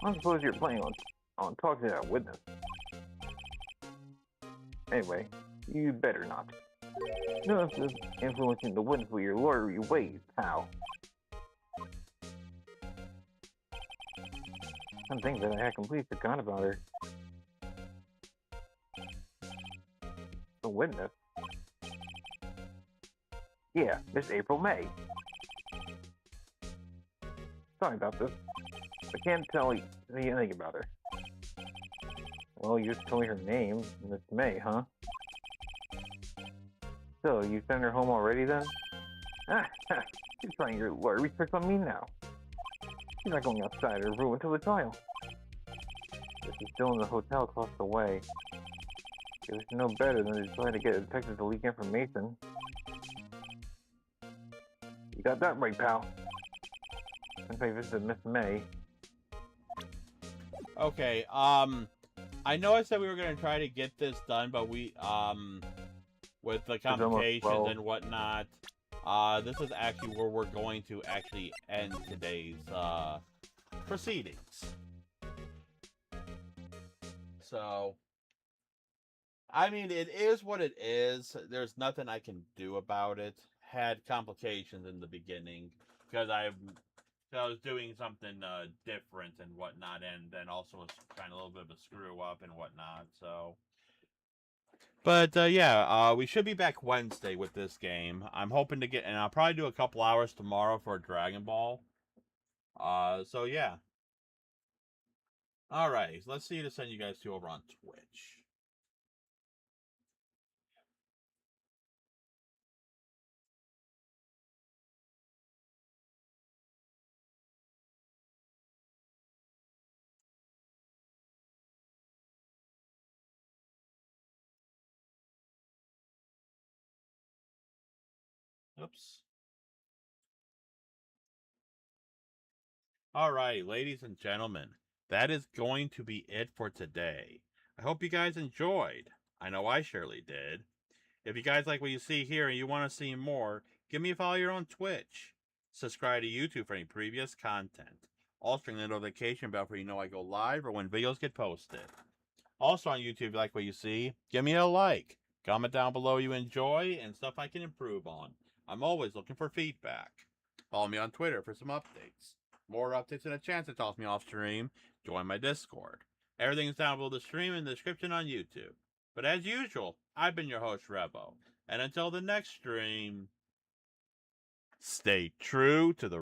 I don't suppose you're planning on talking to that witness. Anyway, you better not. No use influencing the witness with your lawyery ways, pal. Some things that I had completely forgotten about her. The witness? Yeah, Miss April May. Sorry about this. I can't tell you anything about her. Well, you just told me her name, Miss May, huh? So, you sent her home already then? Ah, she's trying your lawyer research on me now. She's not going outside her room until the trial. If she's still in the hotel across the way, it was no better than to try to get a detective to leak information. You got that right, pal. Since I visited Miss May. okay, I know I said we were gonna try to get this done, but we with the complications and whatnot, this is actually where we're going to actually end today's proceedings. So, I mean, it is what it is. There's nothing I can do about it. Had complications in the beginning because I was doing something different and whatnot, and then also was trying a little bit of a screw up and whatnot. So, but yeah, we should be back Wednesday with this game. I'm hoping to get, and I'll probably do a couple hours tomorrow for Dragon Ball. So yeah. All right, let's see to send you guys to over on Twitch. Oops. All right, ladies and gentlemen, that is going to be it for today. I hope you guys enjoyed. I know I surely did. If you guys like what you see here and you want to see more, give me a follow here on Twitch. Subscribe to YouTube for any previous content. Also, ring the notification bell for you know I go live or when videos get posted. Also on YouTube, if you like what you see, give me a like. Comment down below you enjoy and stuff I can improve on. I'm always looking for feedback. Follow me on Twitter for some updates. more updates and a chance to toss me off stream, join my Discord. Everything's down below the stream in the description on YouTube. But as usual, I've been your host, Revo. And until the next stream, stay true to the